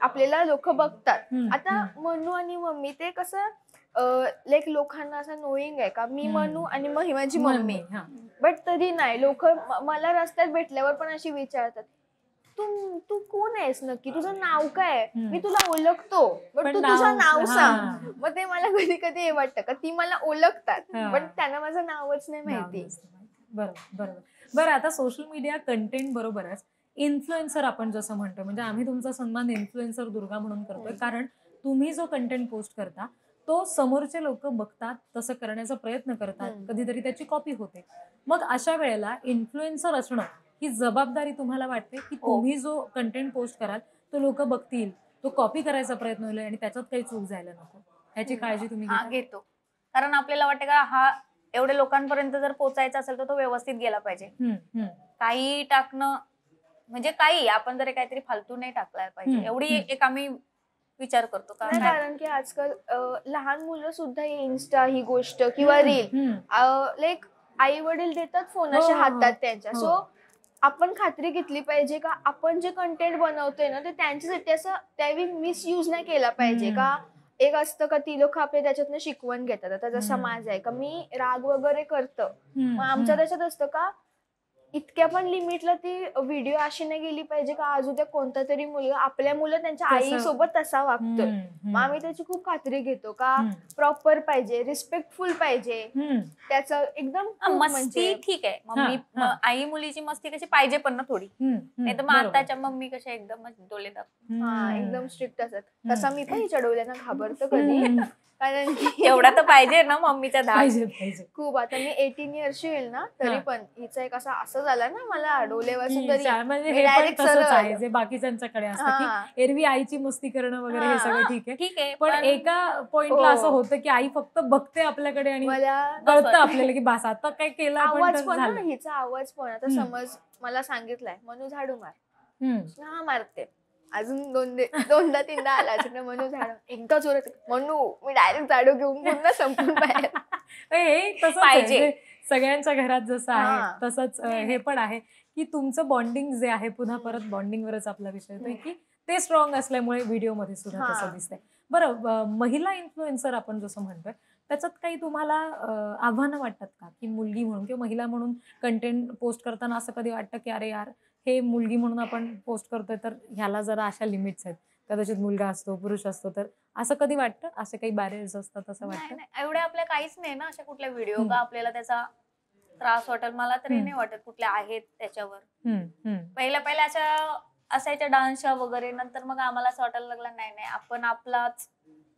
आपल्याला लोक बघतात. आता मनू आणि मम्मी ते कसं लाईक लोकांना असं नोईंग आहे का मी मनू आणि मग ही माझी मम्मी, बट तरी नाही. लोक मला रस्त्यात भेटल्यावर पण अशी विचारतात तू कोण आहेस नक्की, तुझं नाव काय, मी तुला ओळखतो बट तू तुझं नाव सांग. मग ते मला कधी कधी हे वाटतं का ती मला ओळखतात पण त्यांना माझं नावच नाही माहिती. बरं आता सोशल मीडिया कंटेंट बरोबरच इन्फ्लुएन्सर आपण जसं म्हणतो, म्हणजे आम्ही तुमचा सन्मान इन्फ्लुएन्सर दुर्गा म्हणून करतोय कारण तुम्ही जो कंटेंट पोस्ट करता तो समोरचे लोक बघतात, तसं करण्याचा प्रयत्न करतात, कधीतरी त्याची कॉपी होते. मग अशा वेळेला इन्फ्लुएन्सर असणं ही जबाबदारी तुम्हाला वाटते की तुम्ही जो कंटेंट पोस्ट कराल तो लोक बघतील, तो कॉपी करायचा प्रयत्न होईल आणि त्याच्यात काही चूक जायला नको, ह्याची काळजी तुम्ही घेतो. कारण आपल्याला वाटतं का हा एवढ्या लोकांपर्यंत जर पोहोचायचा असेल तर तो व्यवस्थित गेला पाहिजे. काही टाकणं म्हणजे काही आपण जर काहीतरी फालतू नाही टाकला पाहिजे एवढी एक आम्ही विचार करतो. कारण की आजकाल लहान मुलं सुद्धा इन्स्टा ही गोष्ट किंवा रील लाईक आई वडील देतात फोनाच्या हातात त्यांच्या. सो आपण खात्री घेतली पाहिजे का आपण जे कंटेंट बनवतोय ना ते त्यांच्यासाठी असं त्यावेळी मिसयूज नाही केला पाहिजे. का एक असतं का ती लोक आपल्या त्याच्यातनं शिकवण घेतात. आता जसं माझं आहे का मी राग वगैरे करतं, मग आमच्या त्याच्यात असतं का इतक्या पण लिमिटला ती व्हिडिओ अशी नाही गेली पाहिजे का आज उद्या कोणता तरी मुलगा आपल्या मुलं त्यांच्या आई सोबत तसा वागतोय. मग आम्ही त्याची खूप खात्री घेतो का प्रॉपर पाहिजे, रिस्पेक्टफुल पाहिजे, त्याचं एकदम मस्ती ठीक आहे. मम्मी आई मुलीची मस्ती कशी पाहिजे पण ना थोडी, नाही तर मग आताच्या मम्मी कशा एकदम डोले दाखवतात एकदम स्ट्रिक्ट असतात. तसा मी पण हिच्या डोळ्यांना घाबरतो कधी, कारण की एवढा तर पाहिजे ना मम्मीचा धाक. पाहिजे. खूप. आता मी 18 इयर्सची होईल ना तरी हा. पण हिचं एक असं झालं ना मला डोलेवासून तरी म्हणजे मी हे पण direct तसंच सरळ आहे आलो. जे बाकीच्यांच्याकडे असतं हा. की एरवी आईची मस्ती करणं वगैरे हे हा. सगळं ठीक आहे. ठीक आहे पण एका पॉइंटला हो. असं होतं की आई फक्त बघते आपल्याकडे आणि मला कळतं आपल्याला की बस आता काय केलं आपण आवाज तर पण ना झालं. हिचा आवाज पण आता हम्म. समज मला सांगितलंय म्हणून झाडू मार, हम्म. हा मारते. अजून दोनदा तीनदा आला असेल ना म्हणून झाडू, एकदा जोरात म्हणू मी डायरेक्ट झाडू घेऊन पूर्ण संपून बाहेर. हे तसंच आहे, पाहिजे. म्हणजे सगळ्यांच्या घरात जसं आहे हा. तसंच हे पण आहे की तुमचं बॉन्डिंग जे आहे पुन्हा परत बॉन्डिंगवरच आपला विषय येतोय की ते स्ट्रॉंग असल्यामुळे व्हिडिओमध्ये सुद्धा हा. तसं दिसतंय. बरं, महिला इन्फ्लुएन्सर आपण जसं म्हणतोय त्याच्यात काही तुम्हाला आव्हानं वाटतात का की मुलगी म्हणून किंवा महिला म्हणून कंटेंट पोस्ट करताना असं कधी वाटतं की अरे यार हे मुलगी म्हणून आपण पोस्ट करतोय तर ह्याला जरा अशा लिमिट्स आहेत, कदाचित मुलगा असतो पुरुष असतो तर असं कधी वाटतं, असे काही बॅरियर्स असतात असं नाही वाटतं? नाही, एवढ्या आपल्या काहीच नाही ना अशा कुठल्या व्हिडिओ हम्म. का आपल्याला त्याचा त्रास वाटेल. मला तरी हम्म. नाही वाटत कुठल्या आहेत त्याच्यावर. हम्म, हम्म. पहिल्या अशा असायच्या डान्सच्या वगैरे, नंतर मग आम्हाला असं वाटायला लागलं नाही नाही आपण आपलाच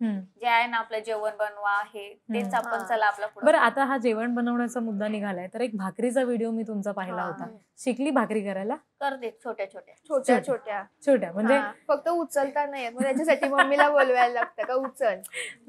हम्म. जे आहे ना आपलं जेवण बनवा आहे तेच हम्म. आपण हा. चला आपला पुढे. बरं, आता हा जेवण बनवण्याचा मुद्दा निघालाय तर एक भाकरीचा व्हिडिओ मी तुमचा पाहिला हा. होता. शिकली भाकरी करायला? करते छोट्या छोट्या. छोट्या छोट्या छोट्या म्हणजे हा, फक्त उचलता नाही येत मग त्याच्यासाठी मम्मीला बोलवायला लागतं का उचल.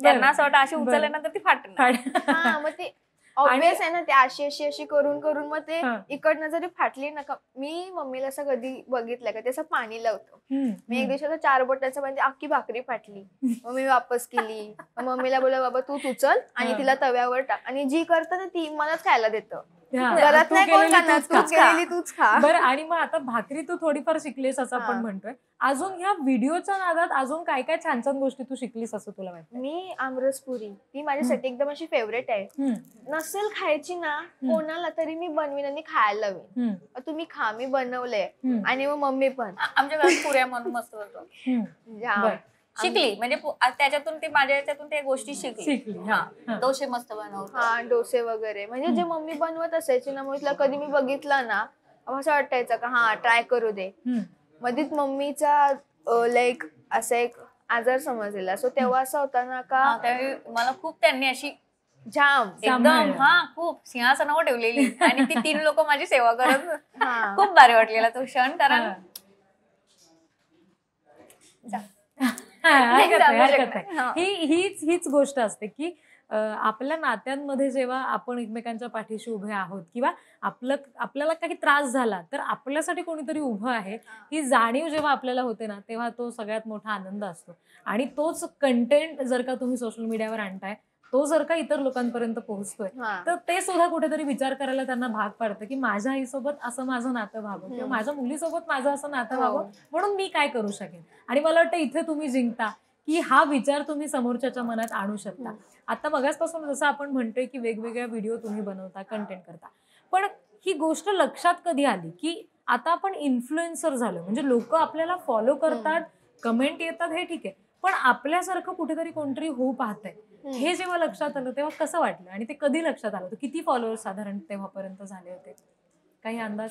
त्यांना असं वाटतं अशी बरं. उचलल्यानंतर ती फाटणार. हा मग ते ऑब्विस आहे ना ते अशी करून मग ते हा. इकडनं जरी फाटली ना का मी मम्मीला असं कधी बघितलंय का ते असं पाणी लावतो. हम्म, मी एक दिवशी असं 4 बोटाचं म्हणजे अख्खी भाकरी फाटली. मग मी वापस केली. मग मम्मीला बोलला बाबा तूच उचल आणि हा. तिला तव्यावर टाक आणि जी करतं ना ती मलाच खायला देतं. हा. घरात तू नाही कोण केलेली खाणार, तूच तूच खा. केलेली तूच खा. बरं, आणि मग आता भाकरी तू थोडीफार शिकलीस असं आपण हा. म्हणतोय, अजून ह्या व्हिडिओच्या नादात अजून काय काय छान छान गोष्टी तू शिकलीस असं तुला वाटतं? मी आमरसपुरी ती माझ्यासाठी एकदम अशी फेवरेट आहे. हम्म, नसेल खायची ना कोणाला तरी मी बनवीन आणि खायला लावीन. हम्म, तुम्ही खा, मी बनवलंय हम्म, आणि मग मम्मी पण आमच्या घरात पुऱ्या म्हणून मस्त होतो. हम्म. जाम. बरं, शिकली म्हणजे त्याच्यातून ती माझ्या याच्यातून ते गोष्टी शिकली. शिकली. हा, हा. डोसे मस्त बनवतो. हा डोसे वगैरे म्हणजे जे मम्मी बनवत असायची ना मग तिला कधी मी बघितलं ना असं वाटायचं का हा ट्राय करू दे. हम्म, मध्येच मम्मीचा लाईक असा एक आजार समजलेला सो तेव्हा असं होता ना का हा, त्यावेळी मला खूप त्यांनी अशी जाम एकदम सांभाळलं. हा खूप सिंहासनावर ठेवलेली आणि ती 3 लोक माझी सेवा करत. हा. खूप भारी वाटलेला तो क्षण. कारण हा. जा. हरकत नाही, सांगू हरकत शकत नाही. हीच गोष्ट असते की आपल्या नात्यांमध्ये जेव्हा आपण एकमेकांच्या पाठीशी उभे आहोत किंवा आपल्याला काही त्रास झाला तर आपल्यासाठी कोणीतरी उभं आहे ही जाणीव जेव्हा आपल्याला होते ना तेव्हा तो सगळ्यात मोठा आनंद असतो. आणि तोच कंटेंट जर का तुम्ही सोशल मीडियावर आणताय, तो जर का इतर लोकांपर्यंत पोहोचतोय हा. तर ते सुद्धा कुठेतरी विचार करायला त्यांना भाग पाडतं की माझ्या आईसोबत असं माझं नातं व्हावं किंवा माझ्या मुलीसोबत माझं असं नातं व्हावं म्हणून मी काय करू शकेन. आणि मला वाटतं इथे तुम्ही जिंकता की हा विचार तुम्ही समोरच्याच्या मनात आणू शकता. आता मगाचपासून जसं आपण म्हणतोय की वेगवेगळ्या व्हिडिओ तुम्ही बनवता, कंटेंट करता, पण ही गोष्ट लक्षात कधी आली की आता आपण इन्फ्लुएन्सर झालो म्हणजे लोक आपल्याला फॉलो करतात, कमेंट येतात, हे ठीक आहे, पण आपल्यासारखं कुठेतरी कोणतरी होऊ पाहतंय हे जेव्हा लक्षात आलं तेव्हा कसं वाटलं आणि ते कधी लक्षात आलं होतं? किती फॉलोअर्स साधारण तेव्हापर्यंत झाले होते, काही अंदाज?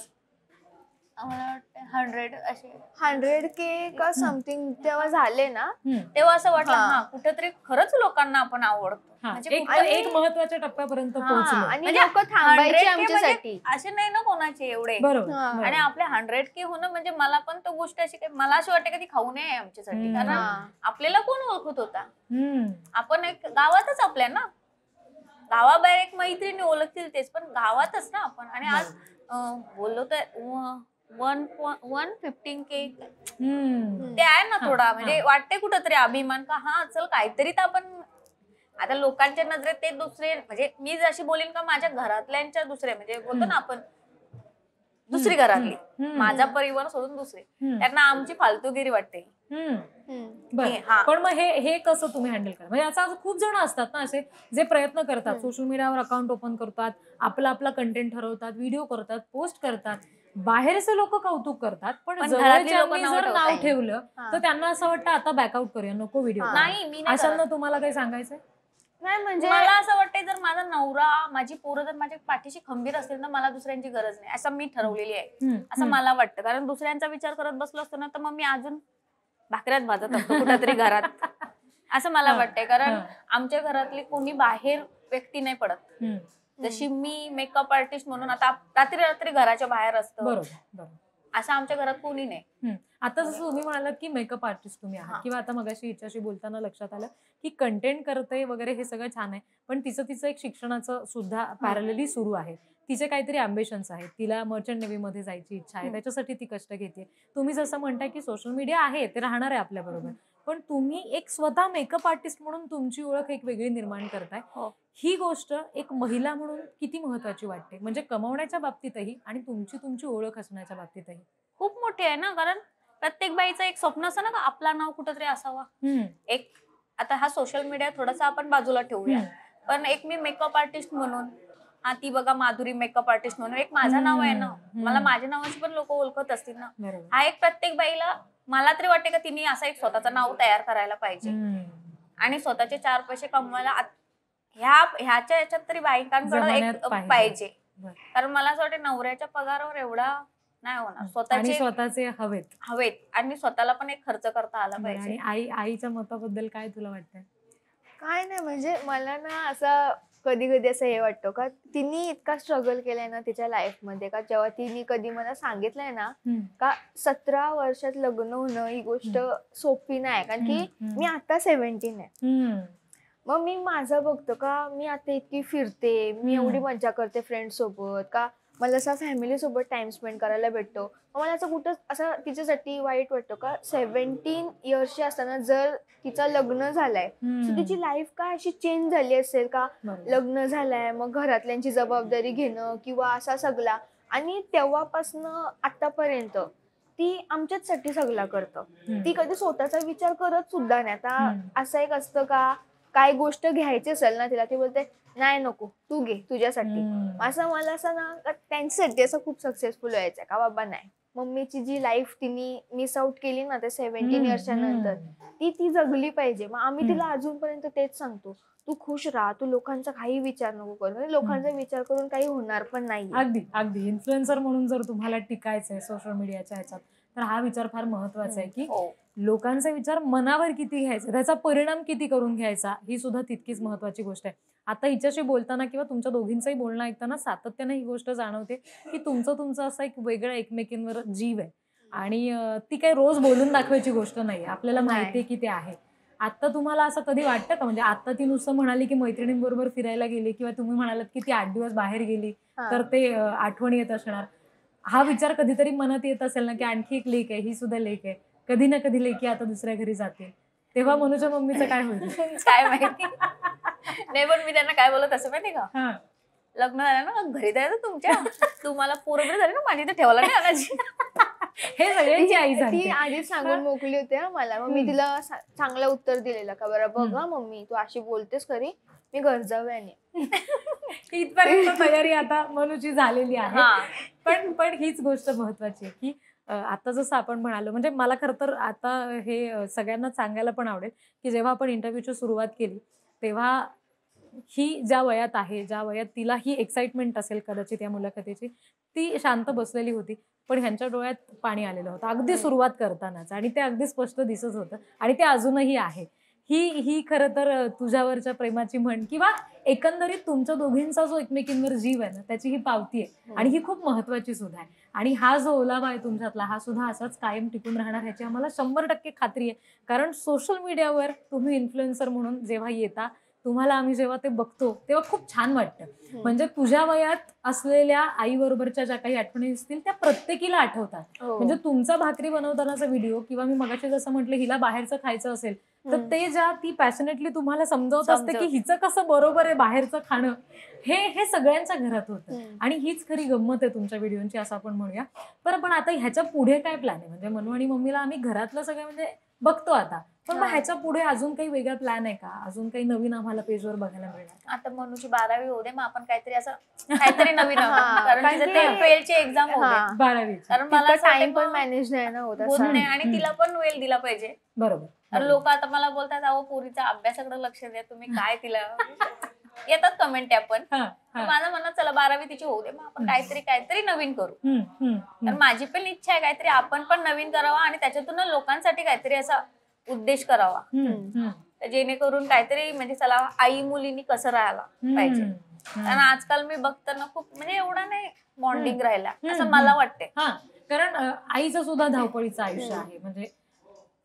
मला वाटतं 100 असे 100K का समथिंग तेव्हा झाले ना तेव्हा असं वाटलं हा. हा कुठेतरी खरंच लोकांना आपण आवडतो. म्हणजे एक महत्वाच्या टप्प्यापर्यंत पोहोचलो. आणि म्हणजे लोक थांबायचे 100K आमच्यासाठी म्हणजे असे नाही ना कोणाचे एवढे. बरोबर, हा. बरोबर. आणि आपले 100K होणं म्हणजे मला पण तो गोष्ट अशी मला अशी वाटते की ती खाऊ नये आमच्यासाठी. कारण हा. आपल्याला कोण ओळखत होता? हम्म. आपण एक गावातच आपल्या ना, गावाबाहेर एक मैत्रिणी ओळखतील तेच, पण गावातच ना आपण. आणि आज बोललो तर 115K हम्म. ते आहे ना थोडा म्हणजे वाटते कुठंतरी अभिमान का हा चल काहीतरी तर आपण. आता लोकांच्या नजरेत ते दुसरे म्हणजे मी जशी बोलीन का माझ्या घरातल्यांच्या दुसरे म्हणजे बोलतो ना आपण दुसरी घरातली, माझा परिवार सोडून दुसरे, त्यांना आमची फालतूगिरी वाटते. बरं, हा. पण मग हे कसं तुम्ही हँडल करा? म्हणजे आता खूप जण असतात ना असे जे प्रयत्न करतात, सोशल मीडियावर अकाउंट ओपन करतात, आपला कंटेंट ठरवतात, व्हिडिओ करतात, पोस्ट करतात, बाहेरचे लोक कौतुक करतात, पण घरातली लोकं जवळच्यांनी नाव जर नाव ठेवतात. ठेवलं तर त्यांना असं वाटतं आता बॅकआउट करूया, नको व्हिडिओ. नाही मी नाही करत. अशांना तुम्हाला काही सांगायचंय? नाही म्हणजे मला असं वाटतंय जर माझा नवरा माझी पोरं जर माझ्या पाठीशी खंबीर असतील तर मला दुसऱ्यांची गरज नाही असं मी ठरवलेली आहे. असं मला वाटतं. कारण दुसऱ्यांचा विचार करत बसलो असतो ना तर मग मी अजून भाकऱ्यात भाजत असतो कुठेतरी घरात. असं मला वाटतंय. कारण हा. आमच्या घरातली कोणी बाहेर व्यक्ती नाही पडत. जशी मी मेकअप आर्टिस्ट म्हणून आता रात्री रात्री घराच्या बाहेर असतो, बरोबर बरोबर. असं आमच्या घरात कोणी नाही. आता जसं तुम्ही म्हणालात की मेकअप आर्टिस्ट तुम्ही आहात, किंवा आता मगाशी हिच्याशी बोलताना लक्षात आलं की कंटेंट करते वगैरे, हे सगळं छान आहे, पण तिचं एक शिक्षणाचं सुद्धा पॅरलली सुरू आहे. तिचे काहीतरी अँबिशन्स आहेत, तिला मर्चंट नेव्हीमध्ये जायची इच्छा आहे, त्याच्यासाठी ती कष्ट घेते. तुम्ही जसं म्हणताय की सोशल मीडिया आहे, ते राहणार आहे आपल्या बरोबर, पण तुम्ही एक स्वतः मेकअप आर्टिस्ट म्हणून तुमची ओळख एक वेगळी निर्माण करताय. ही गोष्ट एक महिला म्हणून किती महत्वाची वाटते, म्हणजे कमवण्याच्या बाबतीतही आणि तुमची ओळख असण्याच्या बाबतीतही? खूप मोठी आहे ना, कारण प्रत्येक बाईचं एक स्वप्न असतं ना, का आपला नाव कुठंतरी असावा. एक आता हा सोशल मीडिया थोडासा आपण बाजूला ठेवूया, पण एक मी मेकअप आर्टिस्ट म्हणून, हा ती बघा माधुरी मेकअप आर्टिस्ट म्हणून एक माझं नाव आहे ना, मला माझ्या नावाची पण लोक ओळखत असतील ना. हा एक प्रत्येक बाईला मला तरी वाटते का तिने असं एक स्वतःचं नाव तयार करायला पाहिजे आणि स्वतःचे 4 पैसे कमवायला ह्याच्या याच्यात तरी बायकांकडे एक पाहिजे. कारण मला असं वाटतं नवऱ्याच्या पगारावर एवढा नाही होणार, स्वतःचे हवेत आणि स्वतःला पण एक खर्च करता आला पाहिजे. आणि आईच्या मताबद्दल काय तुला वाटतंय? काय नाही, म्हणजे मला ना असं कधी कधी असं हे वाटतं का तिने इतका स्ट्रगल केलाय ना तिच्या लाईफ मध्ये, का जेव्हा तिने कधी मला सांगितलंय ना का 17 वर्षात लग्न होणं ही गोष्ट सोपी नाही, कारण की मी आता 17 आहे. मग मी माझं बघतो का मी आता इतकी फिरते, मी एवढी मजा करते फ्रेंड सोबत, का मला असं फॅमिली सोबत टाइम स्पेंड करायला भेटतो. मला असं कुठं असं तिच्यासाठी वाईट वाटतं का 17 इयर्सची असताना जर तिचं लग्न झालंय तर तिची लाईफ काय अशी चेंज झाली असेल का, लग्न झालंय मग घरातल्यांची जबाबदारी घेणं किंवा असा सगळा, आणि तेव्हापासनं आतापर्यंत ती आमच्याचसाठी सगळा करतं. ती कधी स्वतःचा विचार करत सुद्धा नाही. आता असं एक असतं का काय गोष्ट घ्यायची असेल ना तिला, ती बोलते नाही नको तू घे तुझ्यासाठी. असं मला असं ना त्यांच्यासाठी असं खूप सक्सेसफुल व्हायचंय का बाबा नाही, मम्मीची जी लाईफ तिने मिस आउट केली ना ते 17 इयर्सच्या नंतर ती जगली पाहिजे. मग आम्ही तिला अजूनपर्यंत तेच सांगतो, तू खुश राहा, तू लोकांचा काही विचार नको करू, म्हणजे लोकांचा विचार करून काही होणार पण नाही. अगदी इन्फ्लुएन्सर म्हणून जर तुम्हाला टिकायचंय सोशल मीडियाच्या ह्याच्यात, तर हा विचार फार महत्वाचा आहे की लोकांचा विचार मनावर किती घ्यायचा, त्याचा परिणाम किती करून घ्यायचा, ही सुद्धा तितकीच महत्वाची गोष्ट आहे. आता हिच्याशी बोलताना किंवा तुमच्या दोघींचंही बोलणं ऐकताना सातत्याने ही गोष्ट जाणवते की तुमचं असं एक वेगळं एकमेकींवर जीव आहे, आणि ती काही रोज बोलून दाखवायची गोष्ट नाही, आपल्याला माहितीये की ते आहे. आता तुम्हाला असं कधी वाटतं का, म्हणजे आता ती नुसतं म्हणाली की मैत्रिणींबरोबर फिरायला गेली, किंवा तुम्ही म्हणालात की ती 8 दिवस बाहेर गेली तर ते आठवण येत असणार, हा विचार कधीतरी मनात येत असेल ना की आणखी एक लेक आहे, ही सुद्धा लेक आहे, कधी ना कधी लेकी आता दुसऱ्या घरी जाते, तेव्हा मनूच्या मम्मीचं काय होईल? काय माहिती नाही, पण मी त्यांना काय बोलत असं माहिती का, लग्न झालं ना घरी जायचं तुमच्या, तुम्हाला पोरं झाली ना माझी तर ठेवायला नाही आणायची. हे सगळ्यांची आई झाली. ती आधीच सांगून मोकली होते मला, मग मी तिला चांगलं उत्तर दिलेलं का बरं बघा मम्मी तू अशी बोलतेस खरी, मी घर जाऊयाने. इथपर्यंत तयारी आता मनूची झालेली आहे. पण हीच गोष्ट महत्वाची आहे की आता जसं आपण म्हणालो, म्हणजे मला खरं तर आता हे सगळ्यांना सांगायला पण आवडेल की जेव्हा आपण इंटरव्ह्यूची सुरुवात केली तेव्हा ही ज्या वयात आहे, ज्या वयात तिला ही एक्साइटमेंट असेल कदाचित या मुलाखतीची, ती शांत बसलेली होती, पण ह्यांच्या डोळ्यात पाणी आलेलं होतं अगदी सुरुवात करतानाच, आणि ते अगदी स्पष्ट दिसत होतं, आणि ते अजूनही आहे. ही खरं तर तुझ्यावरच्या प्रेमाची म्हण, किंवा एकंदरीत तुमच्या दोघींचा जो एकमेकींवर जीव आहे ना त्याची ही पावती आहे, आणि ही खूप महत्वाची सुद्धा आहे. आणि हा जो ओलावा आहे तुमच्यातला हा सुद्धा असाच कायम टिकून राहणार ह्याची आम्हाला 100% खात्री आहे. कारण सोशल मीडियावर तुम्ही इन्फ्लुएन्सर म्हणून जेव्हा येता, तुम्हाला आम्ही जेव्हा ते बघतो तेव्हा खूप छान वाटतं. म्हणजे तुझ्या वयात असलेल्या आई बरोबरच्या ज्या काही आठवणी असतील त्या प्रत्येकीला आठवतात. म्हणजे तुमचा भाकरी बनवतानाचा व्हिडिओ, किंवा मी मगाशी जसं म्हटलं हिला बाहेरचं खायचं असेल तर ते ज्या ती पॅशनेटली तुम्हाला समजावत असते की हिचं कसं बरोबर आहे बाहेरचं खाणं, हे सगळ्यांच्या घरात होतं, आणि हीच खरी गंमत आहे तुमच्या व्हिडिओची असं आपण म्हणूया. पण आता ह्याच्या पुढे काय प्लॅन आहे? म्हणजे मनू आणि मम्मीला आम्ही घरातलं सगळं म्हणजे बघतो आता, पण मग ह्याच्या पुढे अजून काही वेगळा प्लॅन आहे का? अजून काही नवीन आम्हाला पेजवर बघायला मिळणार? आता मनूची 12वी होऊ दे, मग आपण काहीतरी असं काहीतरी नवीन कारण तिचं ते ट्वेल्थची एक्झाम होऊ दे, 12वी, कारण मला टाइम पण मॅनेज नाही ना होत नाही, आणि तिला पण वेळ दिला पाहिजे. बरोबर. लोक आता मला बोलतात अहो पोरीच्या अभ्यासाकडे लक्ष द्या तुम्ही, काय तिला येतात कमेंट त्या पण. माझं म्हणणं चला 12वी तिची होऊ दे, मग आपण काहीतरी नवीन करू. तर माझी पण इच्छा आहे काहीतरी आपण पण नवीन करावा, आणि त्याच्यातून लोकांसाठी काहीतरी असा उद्देश करावा. जेणेकरून काहीतरी म्हणजे चला आई मुलींनी कसं राहायला पाहिजे. कारण आजकाल मी बघताना खूप म्हणजे एवढा नाही बॉन्डिंग राहिला असं मला वाटते. हा, कारण आईचं सुद्धा धावपळीचं आयुष्य आहे. म्हणजे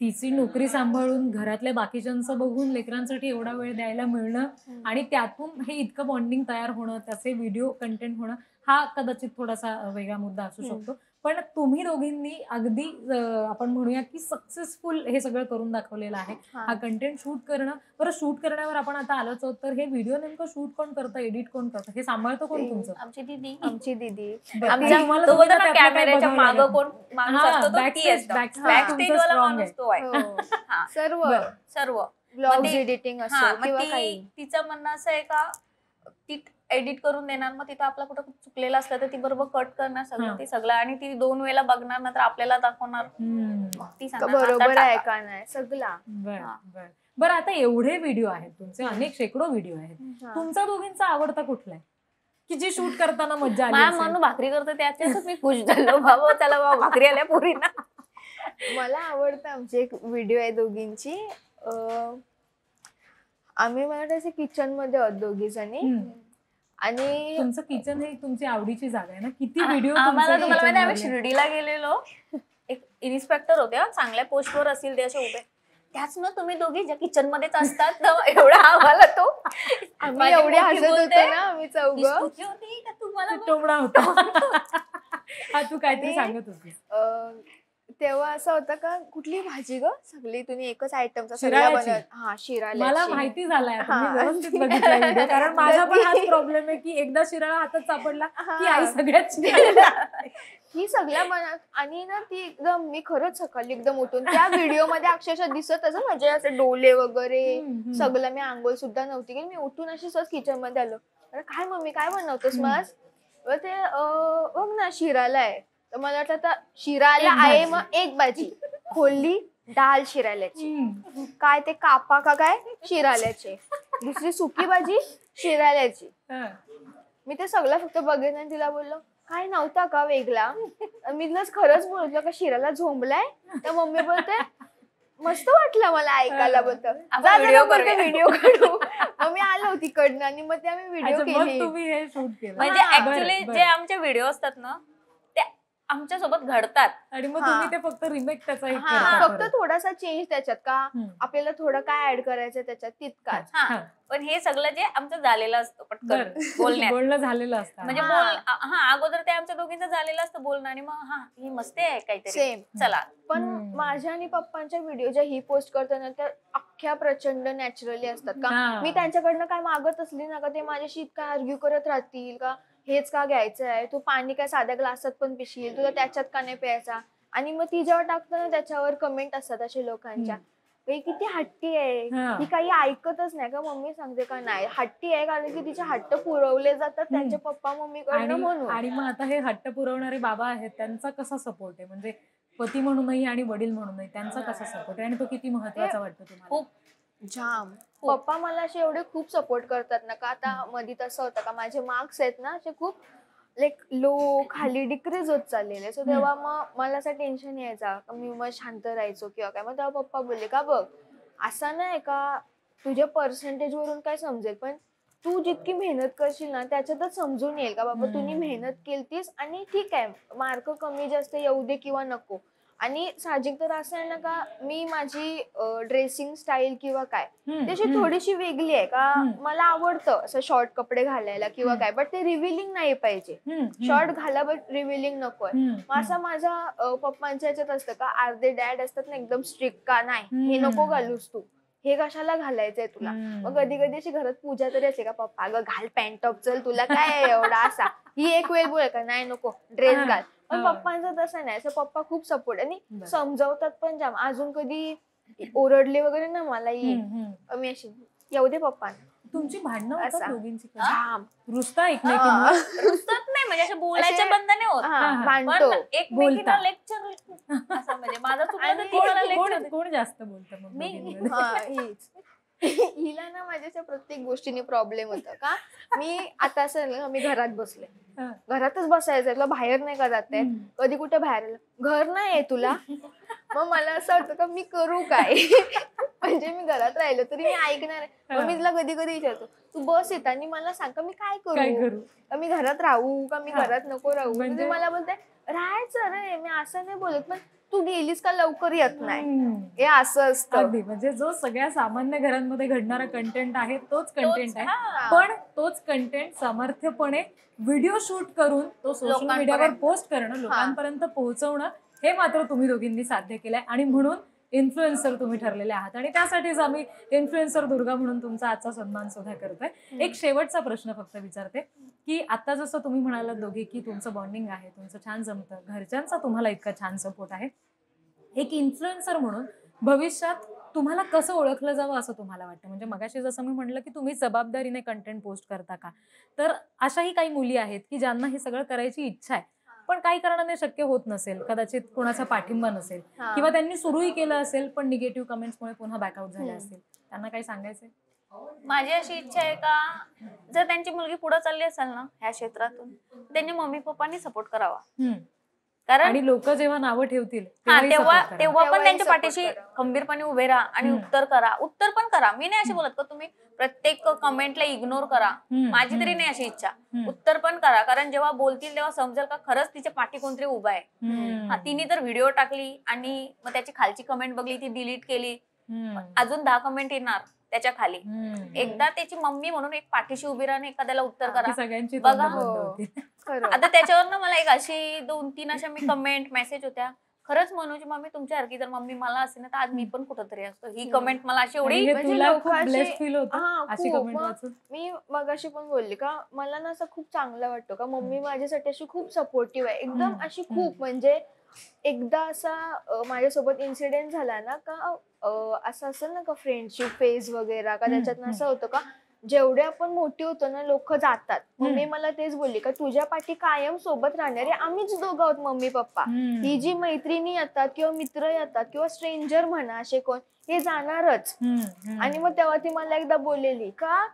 तिची नोकरी सांभाळून घरातल्या बाकीच्यांचं बघून लेकरांसाठी एवढा वेळ द्यायला मिळणं आणि त्यातून हे इतकं बॉन्डिंग तयार होणं, त्याचे व्हिडिओ कंटेंट होणं, हा कदाचित थोडासा वेगळा मुद्दा असू शकतो. पण तुम्ही दोघींनी अगदी आपण म्हणूया की सक्सेसफुल हे सगळं करून दाखवलेलं आहे. हा कंटेंट शूट करणं. बरं, शूट करण्यावर आपण आता आलोच आहोत, तर हे व्हिडिओ नेमकं शूट कोण करतं, एडिट कोण करतं, हे सांभाळतं कोण तुमचं? आमची दीदी. कॅमेऱ्याच्या मागं कोण माणूस असतो तो ती असतो. बॅकस्टेज वाला माणूस तो आहे. सर्व ब्लॉग एडिटिंग असो किंवा काही. तिचं म्हणणं असं आहे का ती एडिट करून देणार, मग तिथं आपला कुठं चुकलेलं असलं तर ती बरोबर कट करणार सगळं ते सगळं, आणि ती 2 वेळेला बघणार ना तर आपल्याला दाखवणार. ती बरोबर आहे का नाही सगळा. बरं, आता एवढे व्हिडिओ आहेत तुमचे, अनेक शेकडो व्हिडिओ आहेत, तुमचा दोघींचा आवडता कुठला आहे की जी शूट करताना मज्जा आली? म्हणून भाकरी करतो त्याच्यातच मी खुश झालो. बाबा चला बाबा भाकरी आल्या पोरींना. मला आवडतं आमची एक व्हिडिओ आहे दोघींची. आम्ही मला वाटतं किचन मध्ये आहोत दोघी जणी, आणि तुमचं किचन हे तुमची आवडीची जागा आहे ना. किती व्हिडिओ आम्हाला तुम्हाला माहिती, आम्ही शिर्डीला गेलेलो, एक इन्स्पेक्टर होते चांगल्या पोस्टवर असतील ते असे उभे, त्याच ना तुम्ही दोघी ज्या किचन मध्येच असतात एवढा आम्हाला तो आम्ही एवढे हसत होतो ना आम्ही चौघं. होती का तुम्हाला टोमणा होता. तू काहीतरी सांगत होती तेव्हा असं होतं का कुठली भाजी ग, सगळी तुम्ही एकच आयटमचा सगळ्या बनवत. हा, शिराळ्याची. मला माहिती झालंय, व्यवस्थित बघितला व्हिडिओ, कारण माझा पण हाच प्रॉब्लेम आहे की एकदा शिराळा हातात सापडला की आई सगळ्यात ही सगळ्या बनत. आणि ना ती एकदम, मी खरंच सकाळी एकदम उठून त्या व्हिडिओ मध्ये अक्षरशः दिसत असं म्हणजे असे डोले वगैरे सगळं. मी आंघोळ सुद्धा नव्हती की मी उठून अशी सहज किचन मध्ये आलो. अरे काय मम्मी काय बनवतोस मग? ते बघ ना शिराला आहे. तर मला वाटतं आता शिराला आहे, मग एक भाजी खोलली डाळ शिराल्याची, काय ते कापा का काय शिराल्याचे, दुसरी सुकी भाजी शिराल्याची. मी ते सगळं फक्त बघेन आणि तिला बोललो काय नव्हता का वेगळा. मी तिला खरंच बोलतो का शिराला झोंबलाय. तर मम्मी बोलते मस्त वाटलं मला ऐकायला, बोलतो व्हिडिओ काढू. मग मी आलो तिकडनं आणि मग ते आम्ही व्हिडिओ केली. म्हणजे ऍक्च्युली जे आमचे व्हिडिओ असतात ना ते आमच्या सोबत घडतात आणि मग तुम्ही ते फक्त रिमेक त्याचा फक्त थोडासा चेंज त्याच्यात का आपल्याला थोडं काय ऍड करायचं त्याच्यात तितकाच. पण हे सगळं जे आमचं झालेलं असतं पटकन बोलणं झालेलं असतं, म्हणजे अगोदर ते आमच्या दोघींचं झालेलं असतं बोलणं, आणि मग ही मस्ती आहे काहीतरी सेम चला. पण माझ्या आणि पप्पांच्या व्हिडिओ ज्या ही पोस्ट करताना त्या अख्ख्या प्रचंड नॅचरली असतात का. मी त्यांच्याकडनं काय मागत असली ना का ते माझ्याशी इतका आर्ग्यू करत राहतील का हेच का घ्यायचं आहे, तू पाणी काय साध्या ग्लासात पण पिशील, तुला त्याच्यात का नाही प्यायचा. आणि मग ती जेव्हा टाकतं ना त्याच्यावर कमेंट असतात असे लोकांच्या, किती हट्टी आहे ही, काही ऐकतच नाही का. मम्मी सांगते का नाही हट्टी आहे कारण की तिचे हट्ट पुरवले जातात त्यांचे पप्पा मम्मीकडनं म्हणून. आणि मग आता हे हट्ट पुरवणारे बाबा आहेत त्यांचा कसा सपोर्ट आहे, म्हणजे पती म्हणूनही आणि वडील म्हणूनही त्यांचा कसा सपोर्ट आहे आणि तो किती महत्वाचा वाटतो तुम्हाला? खूप जाम. पप्पा मला असे एवढे खूप सपोर्ट करतात ना का. आता मध्ये तसं होतं का माझे मार्क्स आहेत ना असे खूप लाईक लो खाली डिक्रीज होत चाललेले. सो तेव्हा मग मला असं टेन्शन यायचा, मी मग शांत राहायचो किंवा काय. मग तेव्हा पप्पा बोलले का बघ असं नाही का तुझ्या पर्सेंटेज वरून काय समजेल, पण तू जितकी मेहनत करशील ना त्याच्यातच समजून येईल का बाबा तुम्ही मेहनत केलतीस. आणि ठीक आहे मार्क कमी जास्त येऊ दे किंवा नको. आणि साहजिक तर असं आहे ना का मी माझी ड्रेसिंग स्टाईल किंवा काय त्याची थोडीशी वेगळी आहे का. मला आवडतं असं शॉर्ट कपडे घालायला किंवा काय, बट ते रिव्हिलिंग नाही पाहिजे. शॉर्ट घाला बट रिव्हिलिंग नकोय. मग असं माझ्या पप्पांच्या ह्याच्यात असतं का अर्धे डॅड असतात ना एकदम स्ट्रिक्ट का नाही हे नको घालूस तू, हे कशाला घालायचंय तुला. मग कधी कधी अशी घरात पूजा तरी असते का पप्पा अगं घाल पॅन्ट टॉप चल तुला काय एवढा असा. ही एक वेळ बोल का नाही नको ड्रेस घाल. पण पप्पांचं तसं नाही. असं पप्पा खूप सपोर्ट आणि समजावतात पण जाम. अजून कधी ओरडले वगैरे ना मला मी अशी येऊ दे पप्पा. तुमची भांडणं होतात दोघींची? रुसता रुसतात नाही म्हणजे असं बोलायच्या बंधने होत, भांडतो एकमेकींना लेक्चर असं. म्हणजे माझं चुकलं कोण जास्त बोलतं मग? मी हिला ना माझ्या प्रत्येक गोष्टीने प्रॉब्लेम होता का. मी आता असं मी घरात बसले, घरातच बसायचं तुला बाहेर नाही का जात आहे, कधी कुठे बाहेर घर नाही आहे तुला. मग मला असं वाटतं का मी करू काय. म्हणजे मी घरात राहिलो तरी मी ऐकणार आहे. मग मी तिला कधी कधी विचारतो, तू बस येत आणि मला सांग का मी काय करू, का मी घरात राहू का मी घरात नको राहू. म्हणजे मला बोलते राहायचं रे, मी असं नाही बोलत, पण तू गेलीस का लवकर येत नाही, हे असं असतं. अगदी म्हणजे जो सगळ्या सामान्य घरांमध्ये घडणारा कंटेंट आहे तोच कंटेंट आहे, पण तोच कंटेंट सामर्थ्यपणे व्हिडिओ शूट करून तो सोशल मीडियावर पोस्ट करणं, लोकांपर्यंत पोहोचवणं, हे मात्र तुम्ही दोघींनी साध्य केलंय. आणि म्हणून इन्फ्लुएन्सर तुम्ही ठरलेले आहात आणि त्यासाठीच आम्ही इन्फ्लुएन्सर दुर्गा म्हणून तुमचा आजचा सन्मान सुद्धा करतोय. एक शेवटचा प्रश्न फक्त विचारते की आता जसं तुम्ही म्हणालात दोघे की तुमचं बॉन्डिंग आहे, तुमचं छान जमतं, घरच्यांचा तुम्हाला इतका छान सपोर्ट आहे, एक इन्फ्लुएन्सर म्हणून भविष्यात तुम्हाला कसं ओळखलं जावं असं तुम्हाला वाटतं? म्हणजे मगाशी जसं मी म्हटलं की तुम्ही जबाबदारीने कंटेंट पोस्ट करता का, तर अशाही काही मुली आहेत की ज्यांना हे सगळं करायची इच्छा आहे पण काही कारणाने शक्य होत नसेल, कदाचित कोणाचा पाठिंबा नसेल किंवा त्यांनी सुरूही केलं असेल पण निगेटिव्ह कमेंट्समुळे पुन्हा बॅकआउट झाले असतील, त्यांना काही सांगायचंय? माझी अशी इच्छा आहे का जर त्यांची मुलगी पुढे चालली असेल ना ह्या क्षेत्रातून, त्यांनी मम्मी पप्पांनी सपोर्ट करावा. कारण आणि लोक जेव्हा नावं ठेवतील तेव्हा पण त्यांच्या पाठीशी खंबीरपणे उभे राहा आणि उत्तर पण करा. मी नाही अशी बोलत का तुम्ही प्रत्येक कमेंटला इग्नोर करा, माझी तरी नाही अशी इच्छा. उत्तर पण करा, कारण जेव्हा बोलतील तेव्हा समजेल का खरंच तिच्या पाठी कोणतरी उभा आहे. तिने जर व्हिडिओ टाकली आणि मग त्याची खालची कमेंट बघली, ती डिलीट केली, अजून 10 कमेंट येणार त्याच्या खाली. एकदा त्याची मम्मी म्हणून एक पाठीशी उभी राहून एखाद्याला उत्तर करा. सगळ्यांची बघा आता त्याच्यावर मला एक अशी 2-3 अशा मी कमेंट मेसेज होत्या, खरंच मनोजी मम्मी तुमच्यासारखी जर मम्मी मला असेल ना तर आज मी पण कुठंतरी असतो. ही कमेंट मला अशी एवढी मी मगाशी पण बोलली का मला ना असं खूप चांगलं वाटतं का मम्मी माझ्यासाठी अशी खूप सपोर्टिव्ह आहे, एकदम अशी खूप. म्हणजे एकदा असा माझ्यासोबत इन्सिडेंट झाला ना का असं असेल ना का फ्रेंडशिप फेज वगैरे का त्याच्यात असं होतं का जेवढे आपण मोठी होतो ना लोक जातात. मम्मी मला तेच बोलली का तुझ्या पाठी कायम सोबत राहणारे आम्हीच दोघं आहोत मम्मी पप्पा. ही जी मैत्रिणी येतात किंवा मित्र येतात किंवा स्ट्रेंजर म्हणा असे कोण, हे जाणारच. आणि मग तेव्हा ती मला एकदा बोललेली का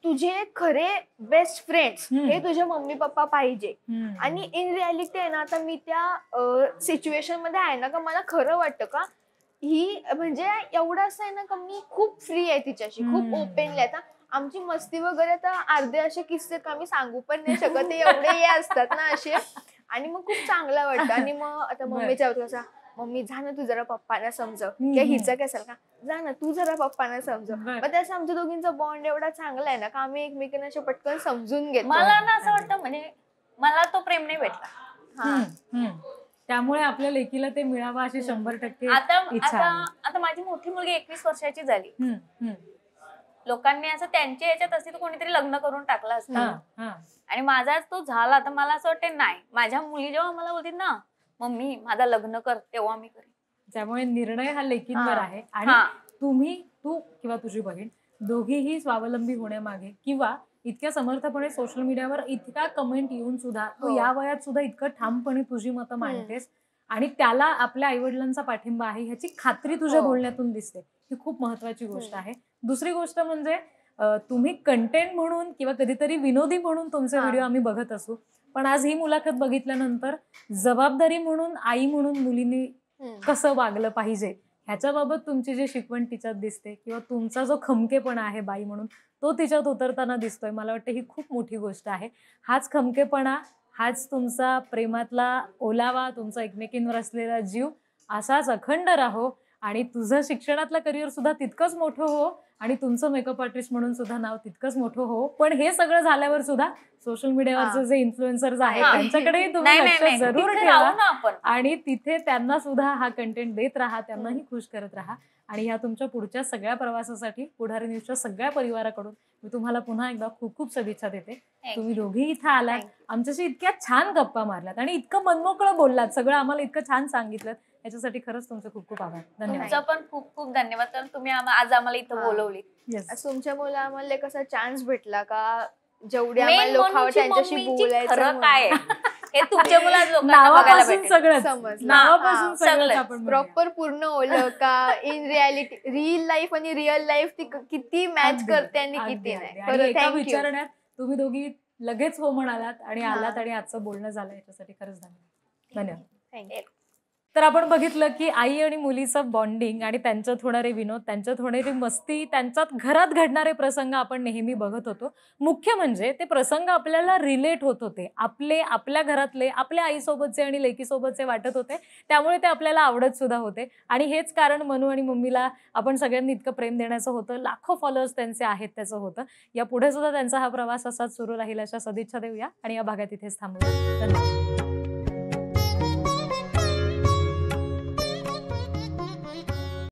तुझे खरे बेस्ट फ्रेंड्स हे तुझे मम्मी पप्पा पाहिजे. आणि इन रियालिटी आहे ना आता मी त्या सिच्युएशन मध्ये आहे ना का मला खरं वाटतं का ही म्हणजे एवढं असं आहे ना का मी खूप फ्री आहे तिच्याशी, खूप ओपनली. आता आमची मस्ती वगैरे तर अर्धे असे किस्से का मी सांगू पण नाही शकत, ते एवढे हे असतात ना असे. आणि मग खूप चांगलं वाटतं. आणि मग आता मम्मीच्या होतं कसा, मम्मी जा ना तू जरा पप्पांना समजव, किंवा हिचं काय असेल का जा ना तू जरा पप्पांना समजव. मग त्याचं आमच्या दोघींचा बॉन्ड एवढा चांगला आहे ना का आम्ही एकमेकांना असे पटकन समजून घेतो. मला ना असं वाटतं म्हणजे मला तो प्रेम नाही भेटला, त्यामुळे आपल्या लेकीला ते मिळावं अशी 100% आता माझी मोठी मुलगी 21 वर्षाची झाली. लोकांनी असं त्यांच्या याच्यात असते तर कोणीतरी लग्न करून टाकलं असतं आणि माझाच तो झाला. तर मला असं वाटतं नाही, माझ्या मुली जेव्हा मला बोलतील ना मम्मी माझा लग्न कर तेव्हा मी करेन. त्यामुळे निर्णय हा लेकींवर आहे. आणि तू किंवा तुझी बहीण दोघीही स्वावलंबी होण्यामागे किंवा इतक्या समर्थपणे सोशल मीडियावर इतका कमेंट येऊन सुद्धा तू या वयात सुद्धा इतकं ठामपणे तुझी मतं मांडतेस आणि त्याला आपल्या आईवडिलांचा पाठिंबा आहे ह्याची खात्री तुझ्या बोलण्यातून दिसते. ही खूप महत्वाची गोष्ट आहे. दुसरी गोष्ट म्हणजे तुम्ही कंटेंट म्हणून किंवा कधीतरी विनोदी म्हणून तुमचे व्हिडिओ आम्ही बघत असू, पण आज ही मुलाखत बघितल्यानंतर जबाबदारी म्हणून आई म्हणून मुलींनी कसं वागलं पाहिजे ह्याच्याबाबत तुमची जी शिकवण तिच्यात दिसते किंवा तुमचा जो खमकेपणा आहे बाई म्हणून तो तिच्यात उतरताना दिसतोय. मला वाटतं ही खूप मोठी गोष्ट आहे. हाच खमकेपणा, हाच तुमचा प्रेमातला ओलावा, तुमचा एकमेकींवर असलेला जीव असाच अखंड राहो आणि तुझं शिक्षणातलं करिअर सुद्धा तितकंच मोठं हो आणि तुमचं मेकअप आर्टिस्ट म्हणून सुद्धा नाव तितकंच मोठं हो. पण हे सगळं झाल्यावर सुद्धा सोशल मीडियावरचे जे इन्फ्लुएन्सर्स आहेत त्यांच्याकडेही तुम्ही लक्ष जरूर ठेवा आणि तिथे त्यांना सुद्धा हा कंटेंट देत राहा, त्यांनाही खुश करत राहा. आणि ह्या तुमच्या पुढच्या सगळ्या प्रवासासाठी पुढारी न्यूजच्या सगळ्या परिवाराकडून मी तुम्हाला पुन्हा एकदा खूप खूप सदिच्छा देते. तुम्ही दोघेही इथं आलात, आमच्याशी इतक्या छान गप्पा मारल्यात आणि इतकं मनमोकळं बोललात, सगळं आम्हाला इतकं छान सांगितलं, याच्यासाठी खरंच तुमचे खूप खूप आभार. धन्यवाद. तुमचा पण खूप खूप धन्यवाद, कारण तुम्ही आज आम्हाला इथं बोलवली. तुमच्यामुळे आम्हाला कसा चान्स भेटला का जेवढे आम्हाला लोक त्यांच्याशी बोलायचं काय हे तुमच्या प्रॉपर पूर्ण ओळख का इन रियालिटी रिअल लाईफ आणि रिअल लाईफ ती किती मॅच करते आणि किती नाही. विचारण्यात तुम्ही दोघी लगेच हो म्हणालात आणि आलात आणि आजचं बोलणं झालं, याच्यासाठी खरंच धन्यवाद. थँक्यू. तर आपण बघितलं की आई आणि मुलीचं बॉन्डिंग आणि त्यांच्यात होणारे विनोद, त्यांच्यात होणारी मस्ती, त्यांच्यात घरात घडणारे प्रसंग आपण नेहमी बघत होतो. मुख्य म्हणजे ते प्रसंग आपल्याला रिलेट होत होते. आपल्या घरातले, आपल्या आईसोबतचे आणि लेकीसोबतचे वाटत होते. त्यामुळे ते आपल्याला आवडत सुद्धा होते. आणि हेच कारण मनू आणि मम्मीला आपण सगळ्यांनी इतकं प्रेम देण्याचं होतं. लाखो फॉलोअर्स त्यांचे आहेत त्याचं होतं. या पुढे सुद्धा त्यांचा हा प्रवास असाच सुरू राहील अशा सदिच्छा देऊया आणि या भागात इथेच थांबूया. धन्यवाद.